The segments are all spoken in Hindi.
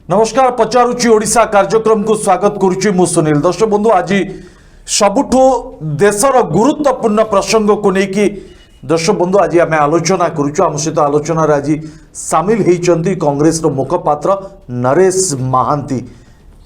नमस्कार पचारुची ओडिशा कार्यक्रम को स्वागत करुच्ची मु सुनील। दर्शक बंधु आज सबुठु देशर गुरुत्वपूर्ण प्रसंग को लेकिन दर्शक बंधु आज आम आलोचना करुचु। आम सहित आलोचना आज सामिल होती कांग्रेस मुखपात्र नरेश महांती।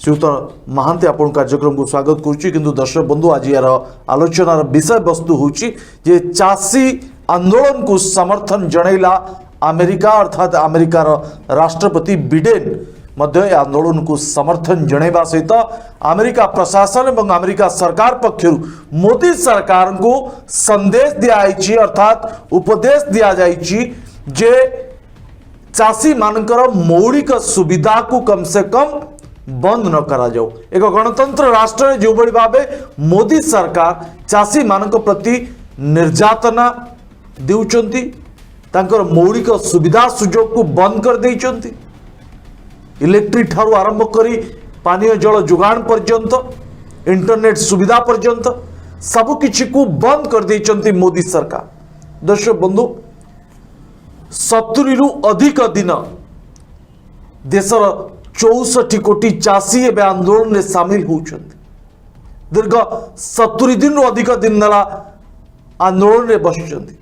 श्रीयुत महांती आपण कार्यक्रम को स्वागत करुच्ची। किंतु दर्शक बंधु आज यार आलोचनार विषय वस्तु होची जे चाषी आंदोलन को समर्थन जनैला अमेरिका अर्थात अमेरिकार राष्ट्रपति बिडेन मध्य आंदोलन को समर्थन जनैबा सहित अमेरिका प्रशासन एवं अमेरिका सरकार पक्षर मोदी सरकार को संदेश दिखाई अर्थात उपदेश दि जाइए जे चाषी मानकर मौलिक सुविधा को कम से कम बंद न करा जाओ। एक गणतंत्र राष्ट्र जो बड़ी भाव मोदी सरकार चाषी मान प्रति निर्यातना देउचंती तांकर मौलिक सुविधा सुजोग को बंद कर देइचंती। इलेक्ट्रिक ठारू आरंभ करी पानीय जल जोगाण पर्यंत इंटरनेट सुविधा पर्यंत सबकिछि को बंद कर देइचंती मोदी सरकार। दर्शक बंधु 70 रु अधिक दिन देशर 64 कोटी चाषी एवं आंदोलन में सामिल होउचंती। दीर्घ 70 दिन रु अधिक दिन नाला आंदोलन में बसुचंती।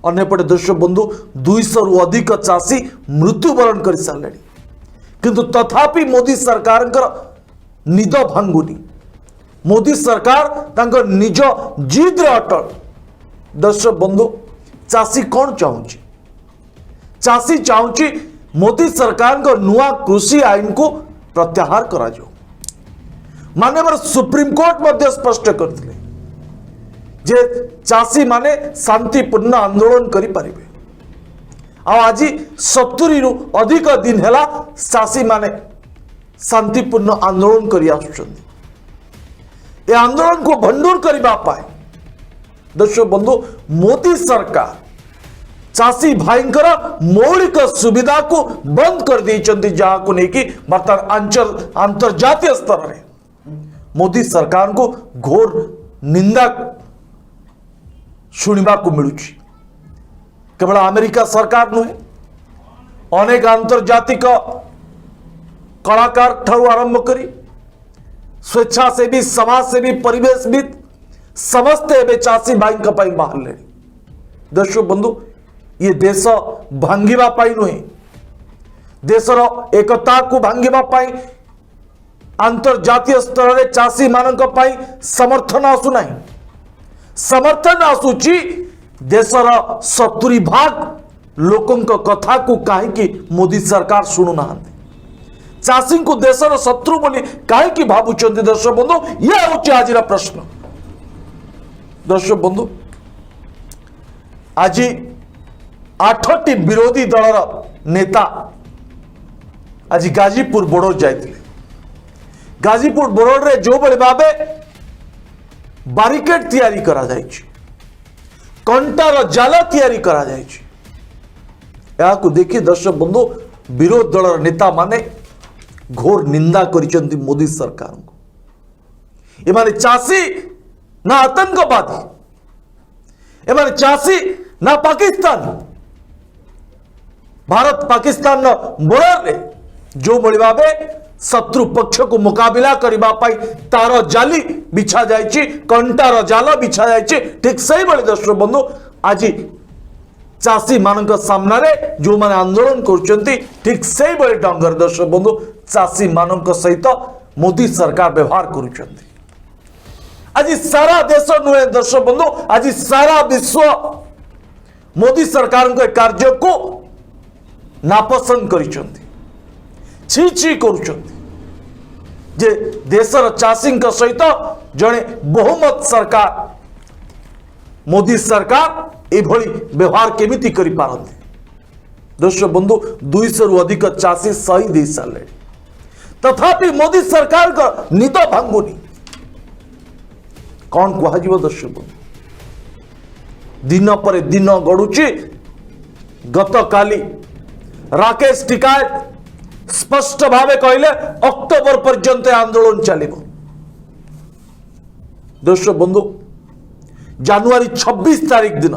अन्यपटे दर्शक बंधु 200 रु अधिक चाषी मृत्युवरण कर सारे किंतु तथापि मोदी सरकार निद भांगुनी। मोदी सरकार तांकर निज जिद्र अटल। दर्शक बंधु चाषी कौन चाहूँगी? चाषी चाहूँगी मोदी सरकार को नुआ कृषि आईन को प्रत्याहार करा जाओ। माननीय सुप्रीम कोर्ट मध्य स्पष्ट करथिले जे चाषी माने शांतिपूर्ण आंदोलन करि परिबे। आज 70 रु अधिक दिन है चाषी माने शांतिपूर्ण आंदोलन करि आसुछन्ति। ए आंदोलन को भंडूर करबा पाए दर्शक बंधु मोदी सरकार चाषी भाईंकर मौलिक सुविधा को बंद कर देइचन्ति, जहाँ को लेकिन बर्तमान अंतर्जातीय स्तर में मोदी सरकार को घोर निंदा शुणा को मिलुची। केवल अमेरिका सरकार नुहे अनेक अंतर्जातिक कलाकार ठारू आरंभ करी स्वेच्छासेवी समाजसेवी परिवेशविद समस्ते एवं चाषी भाई बाहर ले। दर्शक बंधु ये देश भांगिबा पाई नुहे, देशर एकता को भांगिबा पाई अंतर्जातीय स्तर में चाषी मानक पाई समर्थन आसुना। समर्थन आसुची देशर 70 भाग लोकों कथा को कहीं मोदी सरकार शुणु ना। चाषी को देशर शत्रु बोली कहीं भावुंट? दर्शक बंधु यह हूँ आज प्रश्न। दर्शक बंधु आज 8टी विरोधी दलर नेता आज गाजीपुर बोर्डर जाते। गाजीपुर बोर्डर रे जो बड़ी भाव बारिकेड तैयारी करा जाइछि, कंटार जाल तैयारी करा जाइछि। या को देखि दर्शक बंधु विरोध दलर नेता माने घोर निंदा करिसेंति मोदी सरकार को। एमाने चाषी ना आतंकवादी, एमाने चाषी ना पाकिस्तान। भारत पाकिस्तान बॉर्डर रे जो बड़ी भावे शत्रु पक्ष को मुकाबिला करबा पाई तार जाली बिछा जाइछि, कंटार जाल बिछा जाइछि। ठीक सही बड़े दर्शक बंधु आज चाषी मानक सामना रे जो माने आंदोलन करछंती ठीक सही बड़े डंगर दर्शक बंधु चाषी मानक सहित मोदी सरकार व्यवहार करुछंती। आज सारा देश नुहे दर्शक बंधु आज सारा विश्व मोदी सरकार के कार्य को नापसंद करिछंती, छी छी करुछंती। जे देशर चाषी सहित जड़े बहुमत सरकार मोदी सरकार एभली व्यवहार केमिति करि पारंती? दर्शक बंधु 200 रु अधिक चाषी शहीद हो सारे तथापि मोदी सरकार का निद भांगुनी। कौन कह दर्शक बंधु दिन पर दिन गड़ुची। गत काली राकेश टिकायत स्पष्ट भावे कहले अक्टोबर पर्यंत आंदोलन चलिबो। दर्शक बंधु जनवरी 26 तारीख दिन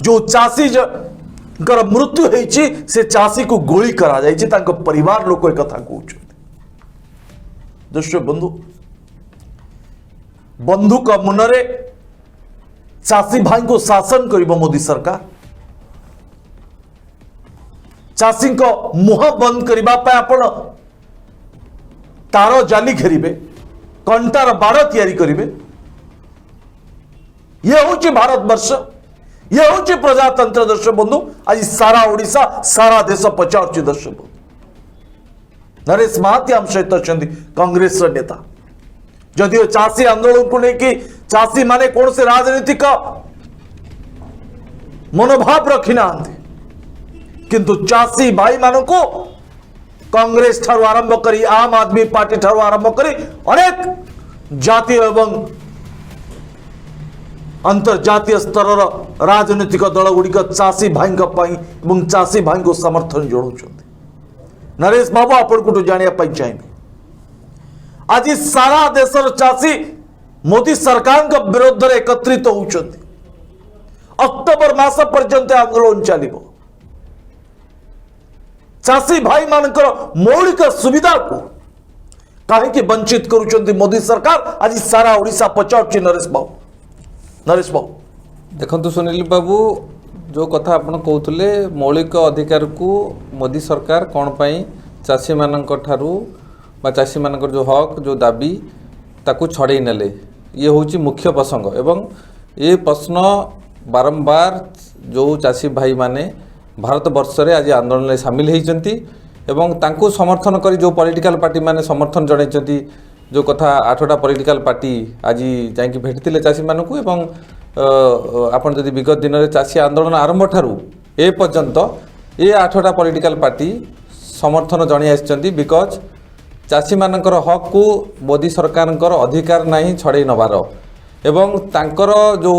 जो चाषी मृत्यु होईची से चाषी को गोली करा जाइए तांको परिवार लोक एक कथा कहते दर्शक बंधु बंधुक मुनरे चाषी भाई को शासन करिबो मोदी सरकार चाषी को मुह बंद करबा पे आपण तार जाली घेरिबे कंटार बाड़ तैयारी करिबे ये हूँ भारत वर्ष ये हूँ प्रजातंत्र दर्शक बंधु आज सारा ओडिशा सारा देश पचार दर्शक बंधु नरेश महाती आम सहित अच्छा कांग्रेस नेता जदिव चाषी आंदोलन को लेकिन चाषी माने कौन से राजनीतिक मनोभाव रखी ना किंतु चाषी भाई मान को कांग्रेस ठारू आरंभ करी आम आदमी पार्टी ठारू आरंभ करी अनेक जातीय एवं अंतर्जातीय स्तर राजनीतिक दल गुड़िक चाषी भाई चाषी भाई को समर्थन जोड़ुं नरेश बाबू आपको जानापी चाहिए आज सारा देशर चाषी मोदी सरकार विरोध में एकत्रित होती अक्टोबर मास पर्यंत आंदोलन चलो चाषी भाई मानकर मौलिक सुविधा को कहीं वंचित करुँच मोदी सरकार आज सारा ओडिशा पचार नरेश बाबू देखो सुनील बाबू जो कथा आपन कहते मौलिक अधिकार को मोदी सरकार कौन पाई चाषी मानक ठारू बा चाषी मानक जो हक जो दाबी ताकू छड़े नेले ये हूँ मुख्य प्रसंग एवं ये प्रश्न बारंबार जो चाषी भाई माने भारत वर्ष रे आज आंदोलन में सामिल होती एवं तांकू समर्थन करी जो पॉलिटिकल पार्टी माने समर्थन जणाइछंती जो कथा 8टा पॉलिटिकल पार्टी आज जाइए भेटिले चाषी मानक एवं आपन जदि विगत दिन में चाषी आंदोलन आरंभ ठारू ए पर्यंत ये 8टा पॉलिटिकल पार्टी समर्थन जणाई आछंती बिकज चाषी मानकर हक को मोदी सरकार अधिकार नहीं छड़े नबार एवं तांकर जो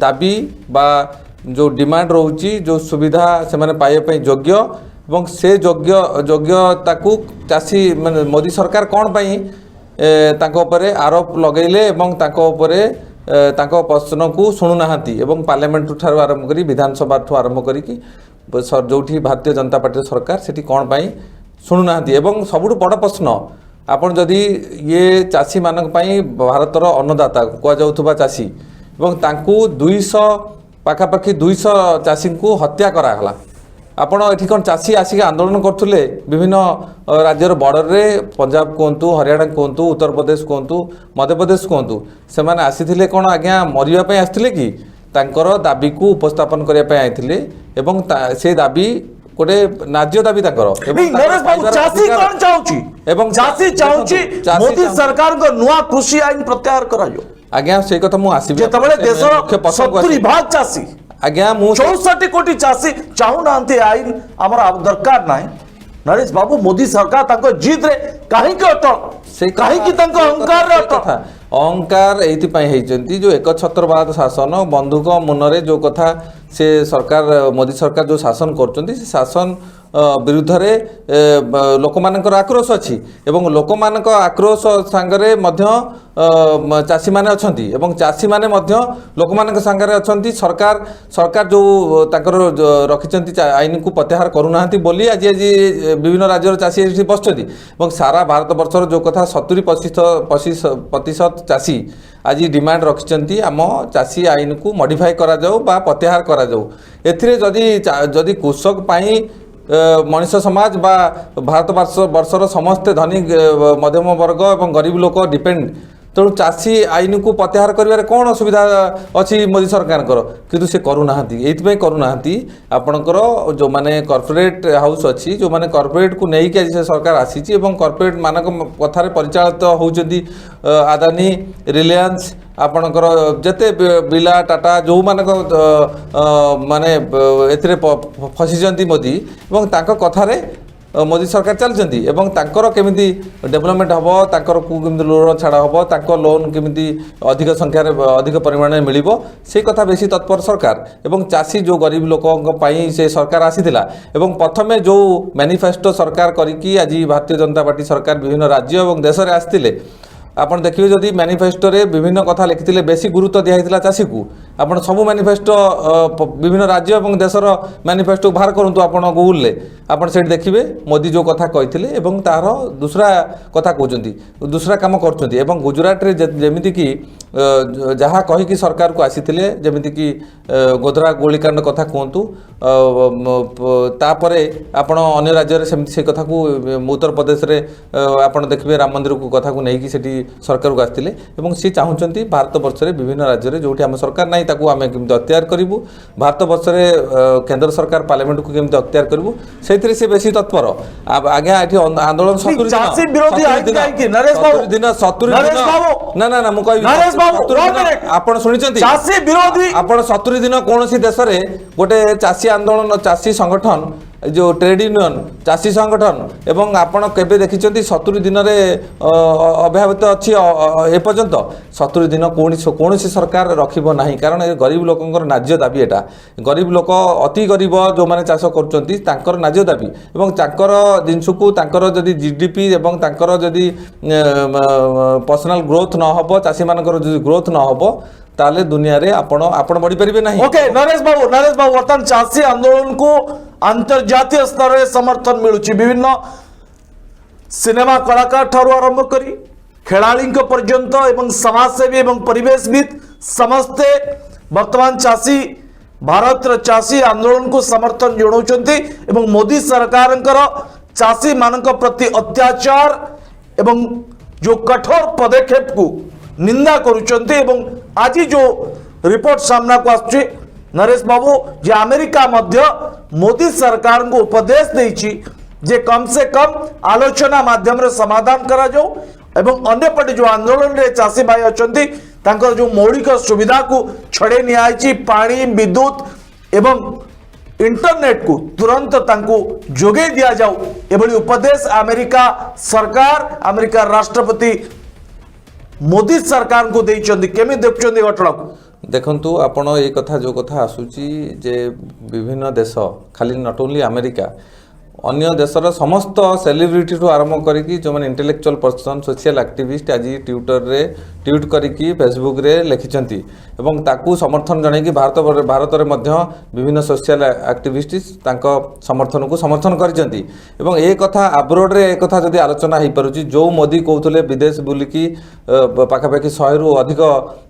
दाबी बा जो डिमांड रोची जो सुविधा से माने पाइबा योग्य एवं से योग्यता को चाषी माने मोदी सरकार कौन पाई तांको उपरे आरोप लगैले एवं तांको उपरे तांको प्रश्न को शुणुना एवं पार्लियामेंट ठारू आरंभ करी विधानसभा ठू आरंभ करी जोठी भारतीय जनता पार्टी सरकार सेठी कौन पाई शुणुना एवं सबुठु बड़ प्रश्न आपन जदि ये चाषी मानक पाई भारतर अन्नदाता कहुवा चाषी एवं तांकू 200 पाखापाखि 200 चाषी को हत्या करागला आपण एठी कौन चाषी आसिक आंदोलन करथुले विभिन्न राज्यर बॉर्डर रे पंजाब कहतु हरियाणा कहतु उत्तर प्रदेश कहतु मध्य प्रदेश कहतु से माने आसीथिले कोन आज्ञा मरिया पे आसीथिले कि तांकर दाबी को उपस्थापन करिया पे आइथिले एवं से दाबी गोटे न्याय दाबी तांकर नरेश बाबू चाषी कोन चाहूची एवं चाषी चाहूची मोदी सरकार को नुआ कृषि आईन प्रत्याहार करायो आज्ञा से कथा मु आसीबे जेतबेले देशर 70 भाग चाषी आज्ञा 64 कोटी चाषी चाहूना आईन आमर दरकार ना नरेश बाबू मोदी सरकार तांको जिद रे काहे के अटल से काहे की तांको अहंकार रे अटल अहंकार एइथिपाई हेइचंती जो एकछत्रवाद शासन बंधुक मुनरे जो कथा से सरकार मोदी सरकार जो शासन करचंती से शासन विरुद्ध रे लोक मानकर आक्रोश अछि एवं लोक मानक आक्रोश संगरे मध्य चाषी माने अछंती एवं चाषी माने मध्य लोक मानक संगरे अछंती सरकार जो ताकर रखिचंती आईन को प्रत्याहार करूनांती बोली आज विभिन्न राज्यर चाषी एठी बसचंती एवं सारा भारत वर्षर जो कथा 70% चाषी आज डिमांड रखिचंती आम चाषी आईन को मॉडिफाई करा जाऊ बा प्रत्याहार करा जाऊ एथिरे जदि कृषक पाई मनुष्य समाज बा भारत वर्षर समस्ते धनी मध्यम वर्ग और गरीब लोक डिपेंड तेणु चाषी आईन को प्रत्याहार करिवारे कौन असुविधा अच्छी मोदी सरकार किंतु से करूना करूना आपणकर जो माने कॉर्पोरेट हाउस अच्छी जो माने कॉर्पोरेट को नहीं कि सरकार आसी कॉर्पोरेट मानक कथार परिचालित होउचंती आदानी रिलायंस आपणकर जेते बिला टाटा जो मानक माने एथिरे फसीचंती मोदी एवं तांको कथारे मोदी सरकार चलती एवं तांकर केमिति डेवलपमेंट हम तांकर केमिति लोन छाड़ा हम तांको लोन केमिति अधिक संख्यार अधिक परिमाण में मिलिबो से कथा बेसी तत्पर सरकार एवं चाषी जो गरीब लोकों पाई से सरकार आसीथिला एवं प्रथमे जो मैनिफेस्टो सरकार करिकी आज भारतीय जनता पार्टी सरकार विभिन्न राज्य एवं देश में आसीथिले आपण देखिए जदि मैनिफेस्टो रे विभिन्न कथा लिखिथिले बेसी गुरुत्व दिया चाषी को ଆପଣ ସବୁ ମ୍ୟାନିଫେଷ୍ଟୋ ବିଭିନ୍ନ ରାଜ୍ୟ ଏବଂ ଦେଶର ମ୍ୟାନିଫେଷ୍ଟୋ ବାହାର କରନ୍ତୁ ଆପଣ ଗୁଗୁଲରେ, ଆପଣ ସେଇଠି ଦେଖିବେ ମୋଦି ଯେଉଁ କଥା କହିଥିଲେ ଏବଂ ତାହାର ଦୁସରା କଥା କହୁଛନ୍ତି, ଦୁସରା କାମ କରୁଛନ୍ତି। ଏବଂ ଗୁଜୁରାଟରେ ଯେମିତିକି ଯାହା କହିକି ସରକାରକୁ ଆସିଥିଲେ, ଯେମିତିକି ଗୋଧରା ଗୋଳିକାଣ୍ଡ କଥା କୁହନ୍ତୁ, ତାପରେ ଆପଣ ଅନ୍ୟ ରାଜ୍ୟରେ ସେମିତି ସେ କଥାକୁ ଉତ୍ତରପ୍ରଦେଶରେ ଆପଣ ଦେଖିବେ ରାମ ମନ୍ଦିରକୁ କଥାକୁ ନେଇକି ସେଠି ସରକାରକୁ ଆସିଥିଲେ। ଏବଂ ସେ ଚାହୁଁଛନ୍ତି ଭାରତବର୍ଷରେ ବିଭିନ୍ନ ରାଜ୍ୟରେ ଯେଉଁଠି ଆମ ସରକାର ନାହିଁ ତାକୁ ଆମେ କେମିତି ଅକ୍ତିଆର କରିବୁ, ଭାରତବର୍ଷରେ କେନ୍ଦ୍ର ସରକାର ପାର୍ଲାମେଣ୍ଟକୁ କେମିତି ଅକ୍ତିଆର କରିବୁ, ସେଇଥିରେ ସେ ବେଶୀ ତତ୍ପର। ଆଜ୍ଞା ଏଠି ଆନ୍ଦୋଳନ 70 ଦିନ ମୁଁ କହିବି ଆପଣ ଶୁଣିଛନ୍ତି, ଆପଣ 70 ଦିନ କୌଣସି ଦେଶରେ ଗୋଟେ ଚାଷୀ ଆନ୍ଦୋଳନ, ଚାଷୀ ସଂଗଠନ, जो ट्रेड यूनियन चाषी संगठन एवं आपण केबे देखिछंती 70 दिन रे अव्याहत अछि एपर्यंत 70 दिन कौन सरकार रखिबो नाही। कारण गरीब लोकंकर नाज्य दाबी एटा, गरीब लोक अति गरीब जो माने चाष करचंती तांकर नाज्य दाबी एवं तांकर जिनसुकू तांकर जदी जीडीपी एवं तांकर जदी पर्सनल ग्रोथ न हबो, चाषी मानकर जदी ग्रोथ न हबो ताले दुनिया रे आपण बढ़ी परिबे नाही। ओके नरेश बाबू वर्तमान चाषी आंदोलन को अंतर्जातीय स्तर रे समर्थन मिलुची, विभिन्न सिनेमा कलाकार ठारू आरंभ करी खेलाड़ी पर्यंत एवं समाजसेवी एवं परिवेशविद समस्ते वर्तमान चाषी भारत चाषी आंदोलन को समर्थन जनाउछंती एवं मोदी सरकार चाषी मानक प्रति अत्याचार एवं जो कठोर पदक्षेप को निंदा करुचंती। एवं आज जो रिपोर्ट सामना को आसुची नरेश बाबू जे अमेरिका मध्य मोदी सरकार को उपदेश देछि जे कम से कम आलोचना माध्यम रे समाधान करा जाओ एवं अन्य पटे जो आंदोलन रे चाषी भाई अछंती तांकर जो मौलिक सुविधा को छड़े नियाइछि, पानी विद्युत एवं इंटरनेट को तुरंत तांको जोगे दिया जाओ एभली उपदेश अमेरिका सरकार अमेरिका राष्ट्रपति मोदी सरकार को देइछंती। केमि देखछंती घटना को? देखंतु आपण ए कथा जो कथा आसुची जे विभिन्न देश खाली नॉट ओनली अमेरिका अन्य देशर समस्त सेलिब्रिटी ठू आरंभ करिकी जो माने इंटेलेक्चुअल पर्सन सोशल एक्टिविस्ट आज ट्विटर रे ट्वीट करिकी फेसबुक रे लिखिचंती एवं ताकू समर्थन जणे कि भारत रे मध्य विभिन्न सोशल एक्टिविस्ट तांको समर्थन को समर्थन करिचंती। एवं ए कथा अब्रोड रे ए कथा जदी आलोचना हेई परुची जो मोदी कहउतले विदेश बुलिकी पाखापाखि 100 रु अधिक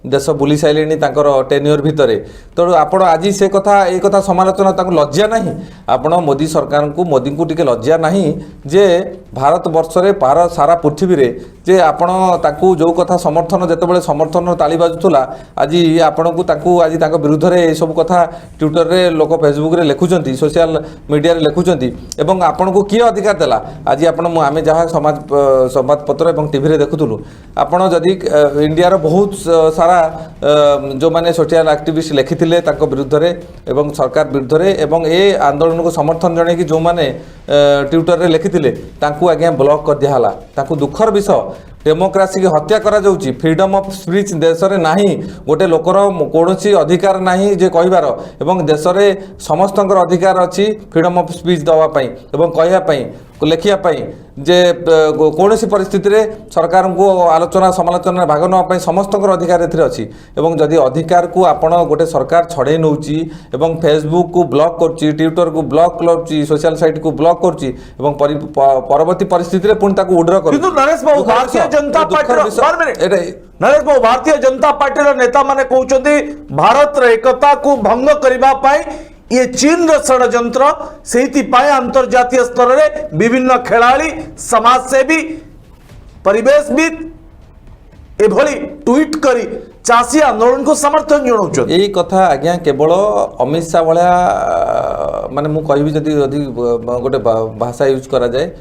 देश बुली साइलेनी तांकर टेन्योर भितरे, तो आपण आज से कथा ए कथा समालोचना तांको लज्जा नाही। आपण मोदी सरकार को मोदी को टिके लज्जा नहीं जे भारत वर्ष रे पार सारा पृथ्वी रे जे आपण ताकू जो कथा समर्थन जेतेबेले समर्थन ताली बाजुला आज आपण को ताकू आज ताको विरुद्ध रे सब कथा ट्विटर रे लोक फेसबुक रे लिखुचंती, सोशल मीडिया रे लिखुचंती एवं आपण को किए अधिकार देला। आज आपण आमे जहा संवाद पत्र एवं टीवी रे देखुतलु आपण जदी इंडिया रो बहुत सारा जो माने सोशल एक्टिविस्ट लिखिथिले ताको विरुद्ध रे एवं सरकार विरुद्ध रे एवं ए आंदोलन को समर्थन जणे कि जो माने ट्विटर रे लिखिथिले तांकू आज्ञा ब्लॉक कर दिया हला। तांकू दुखर विषय डेमोक्रेसी की हत्या करा जाउची, फ्रीडम ऑफ स्पीच देश रे नाही, गोटे लोकर कोनोसी अधिकार नाही जे कहिबार एवं देश रे समस्तंकर अधिकार अछि फ्रीडम ऑफ स्पीच दवा पई एवं कहिया पई लेखिया पई जे कोनोसी परिस्थिति रे सरकार को आलोचना समालोचना भाग न पई समस्तंकर अधिकार एथिरे अछि। एवं जदि अधिकार को आपण गोटे सरकार छड़े नउची एवं फेसबुक को ब्लॉक करची, ट्विटर को ब्लॉक करची, सोशल साइट को ब्लॉक करची एवं परवर्ती परिस्थिति रे पुन ताको उड्र कर किंतु नरेश बाबू भारतीय जनता पार्टी नरेश बाबू भारतीय जनता पार्टी नेता माने कहउचंती भारत रे एकता को भंग करबा पाई ये चीन षड्यंत्र से अंतर्जातीय स्तर रे विभिन्न खेलाड़ी समाजसेवी परिवेशविद एभली ट्वीट करी चाषी आंदोलन को समर्थन जनाउछन। यही कथा आज्ञा केवल अमित शाह भाया माने मु कहबी जदि गोटे भाषा यूज करा जाए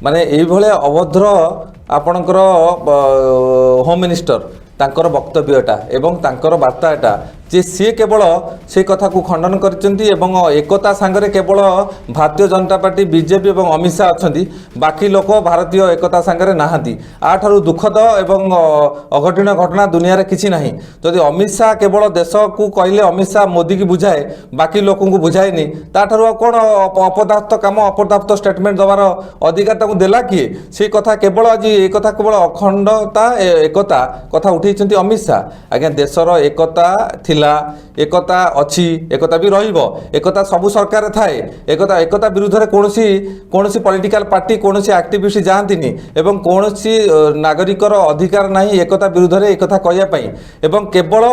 माने एई भले अभद्र आपणकर होम मिनिस्टर तांकर वक्तव्यटा एवं तांकर वार्ताटा जे सी केवल से कथा को खंडन करचंती एवं एकता सांगरे केवल भारतीय जनता पार्टी बीजेपी एवं अमित शाह अछंती, बाकी लोक भारतीय एकता सांगरे नाहांती। आठारु दुखद एवं अघटन घटना दुनिया रे किछि नाही। जदि अमित शाह केवल देश को कहले अमित शाह मोदी की बुझाए बाकी लोक को बुझाएनी ताठारु कोन अपदार्थ काम अपदार्थ स्टेटमेंट दवार अधिकार ताकू देला किए? से कथा केवल आज एक कथा केवल अखंडता एकता कथा उठैचंती अमित शाह। आज्ञा देशर एकता थिला थिला एकता अछि एकता भी रहिबो एकता सबु सरकार थाए एकता एकता विरुद्ध रे कोनोसी पॉलिटिकल पार्टी कोनोसी एक्टिविस्ट जाहंतिनी एवं कोनोसी नागरिकर अधिकार नाही एकता विरुद्ध रे एकता कहया पई एवं केवल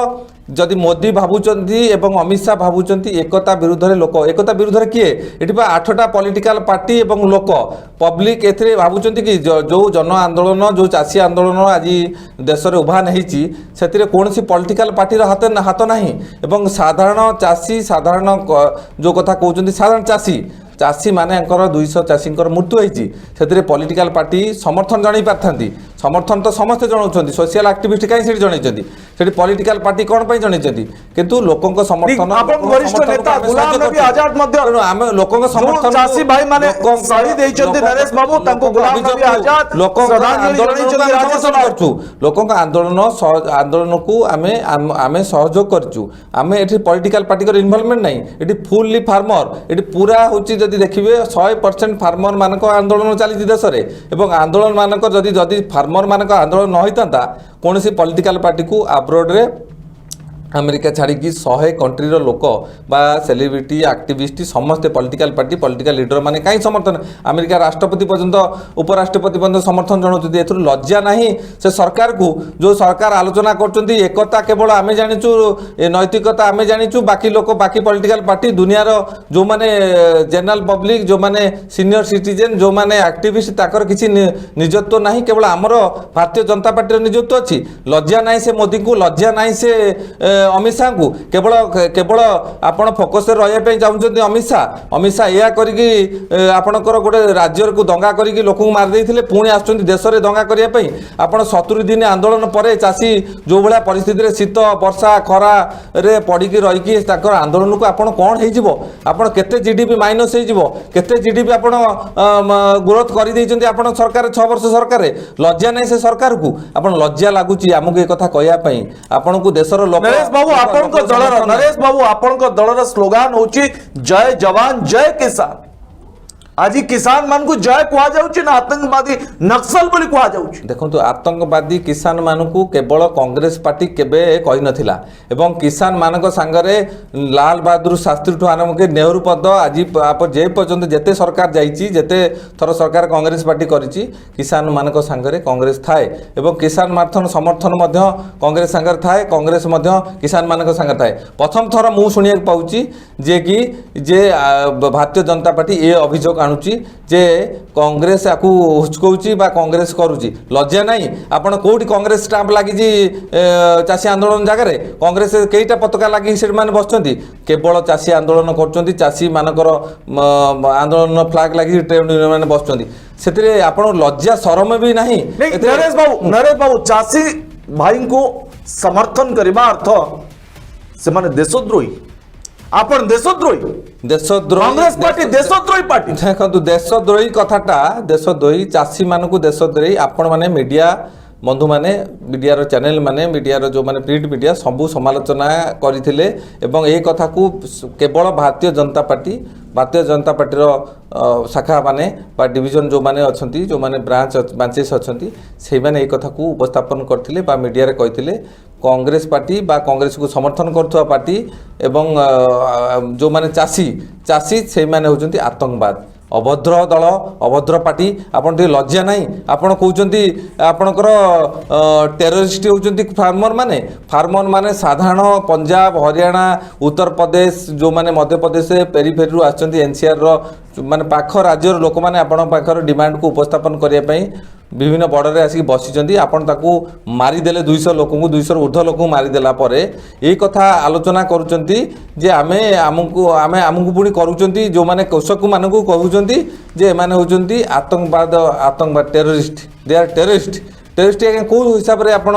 जदि मोदी भावुचंती एवं अमित शाह भावुचंती एकता विरुद्ध रे लोक एकता विरुद्ध रे किए एठी 8टा पॉलिटिकल पार्टी एवं लोक पब्लिक एथरे भावुचंती कि जो जन आंदोलन जो चासी आंदोलन आज देश रे उभान हेची सेतिरे कोनोसी पॉलिटिकल पार्टी रो हाथ नाही एवं साधारण चासी साधारण जो कथा कहउचंती साधारण चासी माने 200 चासी मृत्यु होती पॉलिटिकल पार्टी समर्थन जन पारि समर्थन तो समस्ते जनाऊँ सोशल एक्टिविस्ट कहीं से पॉलिटिकल पार्टी कौन पर जन किंतु लोकों समर्थन वरिष्ठ नेता गुलाम नबी आजाद मध्य आम लोकों समर्थन चासी भाई माने साड़ी देइछन्ती नरेश बाबू तांको गुलाम नबी आजाद लोकों आंदोलन को आमे सहयोग करचु आमे एठी पॉलिटिकल पार्टी को इन्वॉल्वमेंट नहीं एठी फुल्ली फार्मर एठी पूरा होची जदि देखिबे 100% फार्मर मानक आंदोलन चली देश में आंदोलन मानक जदि फार्मर मानक आंदोलन न होता कौन सी पॉलिटिकल पार्टी को अब्रोड रे अमेरिका छाड़ी 100 कंट्री रो लोक बा सेलिब्रिटी एक्टिविस्ट समस्ते पॉलिटिकल पार्टी पॉलिटिकल लीडर माने कहीं समर्थन अमेरिका राष्ट्रपति पर्यंत उपराष्ट्रपति पर्यंत समर्थन जनाउछथि एथुर लज्जा नहीं से सरकार को जो सरकार आलोचना करछन्ती एकता केवल आमे जानिचु नैतिकता आमे जानिचु बाकी लोक बाकी पॉलिटिकल पार्टी दुनियार जो माने जनरल पब्लिक जो माने सीनियर सिटीजन जो माने एक्टिविस्ट ताकर किछि निजत्व नहीं केवल आमर भारतीय जनता पार्टी रो निजत्व अछि लज्जा नहीं से मोदी को लज्जा नहीं से अमित शाह को केवल केवल आपण फोकस रही चाहते अमित शाह या करके आपणकर गोटे राज्य को दंगा करके लोक मार देते पुणी आसुँच देश में दंगा करने आपण 70 दिन आंदोलन पर चाषी जो भाया परिस्थिति शीत वर्षा खरा रे पड़ी रही आंदोलन को आप कौन हो केते जीडीपी माइनस होते जीडीपी आप ग्रोथ कर आप सरकार 6 वर्ष सरकार लज्जा नहीं से सरकार को आप लज्जा लगुच आमको एक कथा कहवाई आपन को देशर लोक नरेश बाबू आपनको दलर नरेश बाबू आपनको दलर स्लोगान होची जय जवान जय किसान आज किसान मान को जय कहा जाउची ना आतंकवादी नक्सल बोली कहा जाउची देखो तो आतंकवादी किसान मान को केवल कांग्रेस पार्टी केबे कहि नथिला एवं किसान मानक संगरे लाल बहादुर शास्त्री ठू आरंभ के नेहरू पद आज आप जे पर्यंत जेते सरकार जाइची जेते थर सरकार कांग्रेस पार्टी करिची किसान मानक संगरे कांग्रेस थाए एवं किसान मार्थन समर्थन मध्य कांग्रेस संगर थाए कांग्रेस मध्य किसान मानक संगर थाए प्रथम थर मु सुनिया पाउची जे कि जे भारतीय जनता पार्टी ए अभियोग आणुची जे कांग्रेस आकु हुचकौची बा कांग्रेस करूची लज्जा नहीं आपण कोठी कांग्रेस स्टाम्प लागी चाषी आंदोलन जगह कांग्रेस कईटा पताका लगी से माने बसचंती केवल चाषी आंदोलन करचंती चाषी मानकर आंदोलन फ्लैग लगी ट्रेड यूनियन माने बसचंती सेतिरे आपण लज्जा शरम भी नहीं नरेश बाबू चाषी भाई को समर्थन करबा अर्थ से माने देशद्रोही आपण देशद्रोही कांग्रेस पार्टी देशद्रोही पार्टी देखो देशद्रोही कथाटा देशद्रोही चाषी मान को देशद्रोही आपण माने मीडिया बंधु माने मीडिया चैनल माने मीडिया जो माने प्रिंट मीडिया सबू समालोचना करथिले एवं ए कथा को केवल भारतीय जनता पार्टी शाखा माने बा डिवीजन जो माने अछंती जो माने ब्रांचेस अछंती से माने ए कथा को उपस्थापन करथिले बा मीडिया रे कहिथिले कांग्रेस पार्टी बा कांग्रेस को समर्थन करथुवा पार्टी एवं जो माने चाषी से माने होचंती आतंकवाद अभद्र दल अभद्र पार्टी आपन टे लज्जा नहीं आपन कहउचंती आपनकर टेररिस्ट होचंती फार्मर माने साधारण पंजाब हरियाणा उत्तर प्रदेश जो माने मध्य प्रदेश पेरीफेरी रु आछंती एनसीआर रो माने पाख राज्य लोक माने आपन पाखर डिमांड को उपस्थापन करिया पई विभिन्न बॉर्डर आसिक बसी आपन ताकू मारिदेले 200 लोक 200 ऊर्ध्व लोक मारिदेला परे ए कथा आलोचना करूचंती जे आमको पुणी करूचंती जो माने कृषक मानकू कहउचंती जे माने होचंती आतंकवाद टेररिस्ट दे आर टेररिस्ट आज्ञा कौ हिसाब से आप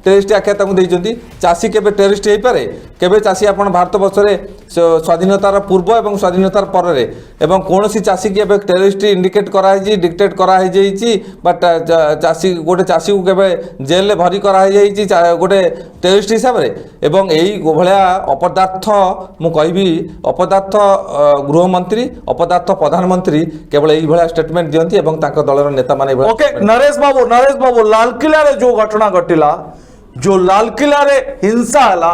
टेररिस्ट आख्या देइचंती चाषी केबे टेररिस्ट हो पारे केबे चाषी आप भारत वर्ष स्वाधीनतार पूर्व एवं स्वाधीनतार पर एवं कौन चाषी की टेररिस्ट इंडिकेट कराई डिक्टेट कराई बट चाषी गोटे चाषी को केबे जेल में भरी कराई गोटे टेररिस्ट हिसाब से एवं यही भाया अपदार्थ मु कहबी अपदार्थ गृहमंत्री अपदार्थ प्रधानमंत्री केवल यही भाया स्टेटमेंट दियंती एवं तांको दलर नेता माने नरेश बाबू लालकिला रे जो घटना घटिला जो लालकिला रे हिंसा हला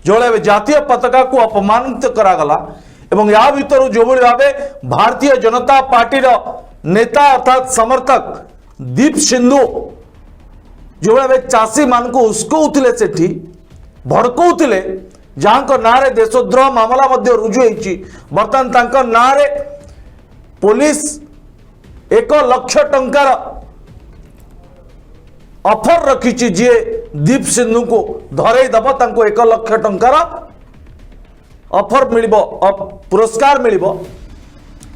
जो जातीय पताका को अपमानित करागला एवं या भीतर जो भाव भारतीय जनता पार्टी नेता अर्थात समर्थक दीप सिंधु जो भाव चाषी मान को उस्कौले से भड़कौले जहाँ ना देशद्रोह मामला रुजु होती बर्तमान ना पुलिस 1 लाख टंकार ऑफर रखी जी दीप सिंधु को धरई दब 1 लाख टंकार ऑफर मिल पुरस्कार मिल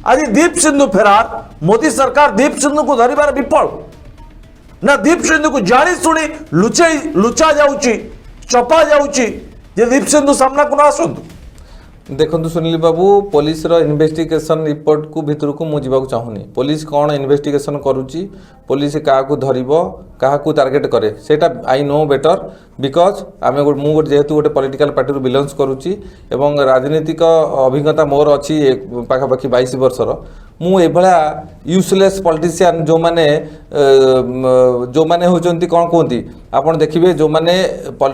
आज दीप सिंधु फेरार मोदी सरकार दीप सिंधु को धरबार विफल ना दीप सिंधु को जानी शुणी लुचा जाऊँगी चपा जाऊँगी दीप सिंधु सामना को ना आसतु देखु सुनील बाबू पुलिस रो इन्वेस्टिगेशन रिपोर्ट को भीतर को मुझे जावाक चाहूनी पुलिस कौन इन्वेस्टिगेशन करुच्ची पुलिस क्या धरब क्या टार्गेट करे सेटा आई नो बेटर बिकज आम जेहेतु गोटे पॉलिटिकल पार्टी बिलोंग्स करुच्ची एवं राजनीतिक अभिज्ञता मोर अच्छी पाखापाखि 22 वर्षर मु एभला यूजलेस पॉलिटिशियन जो माने होचंती कौन कहती आपन देखिए जो माने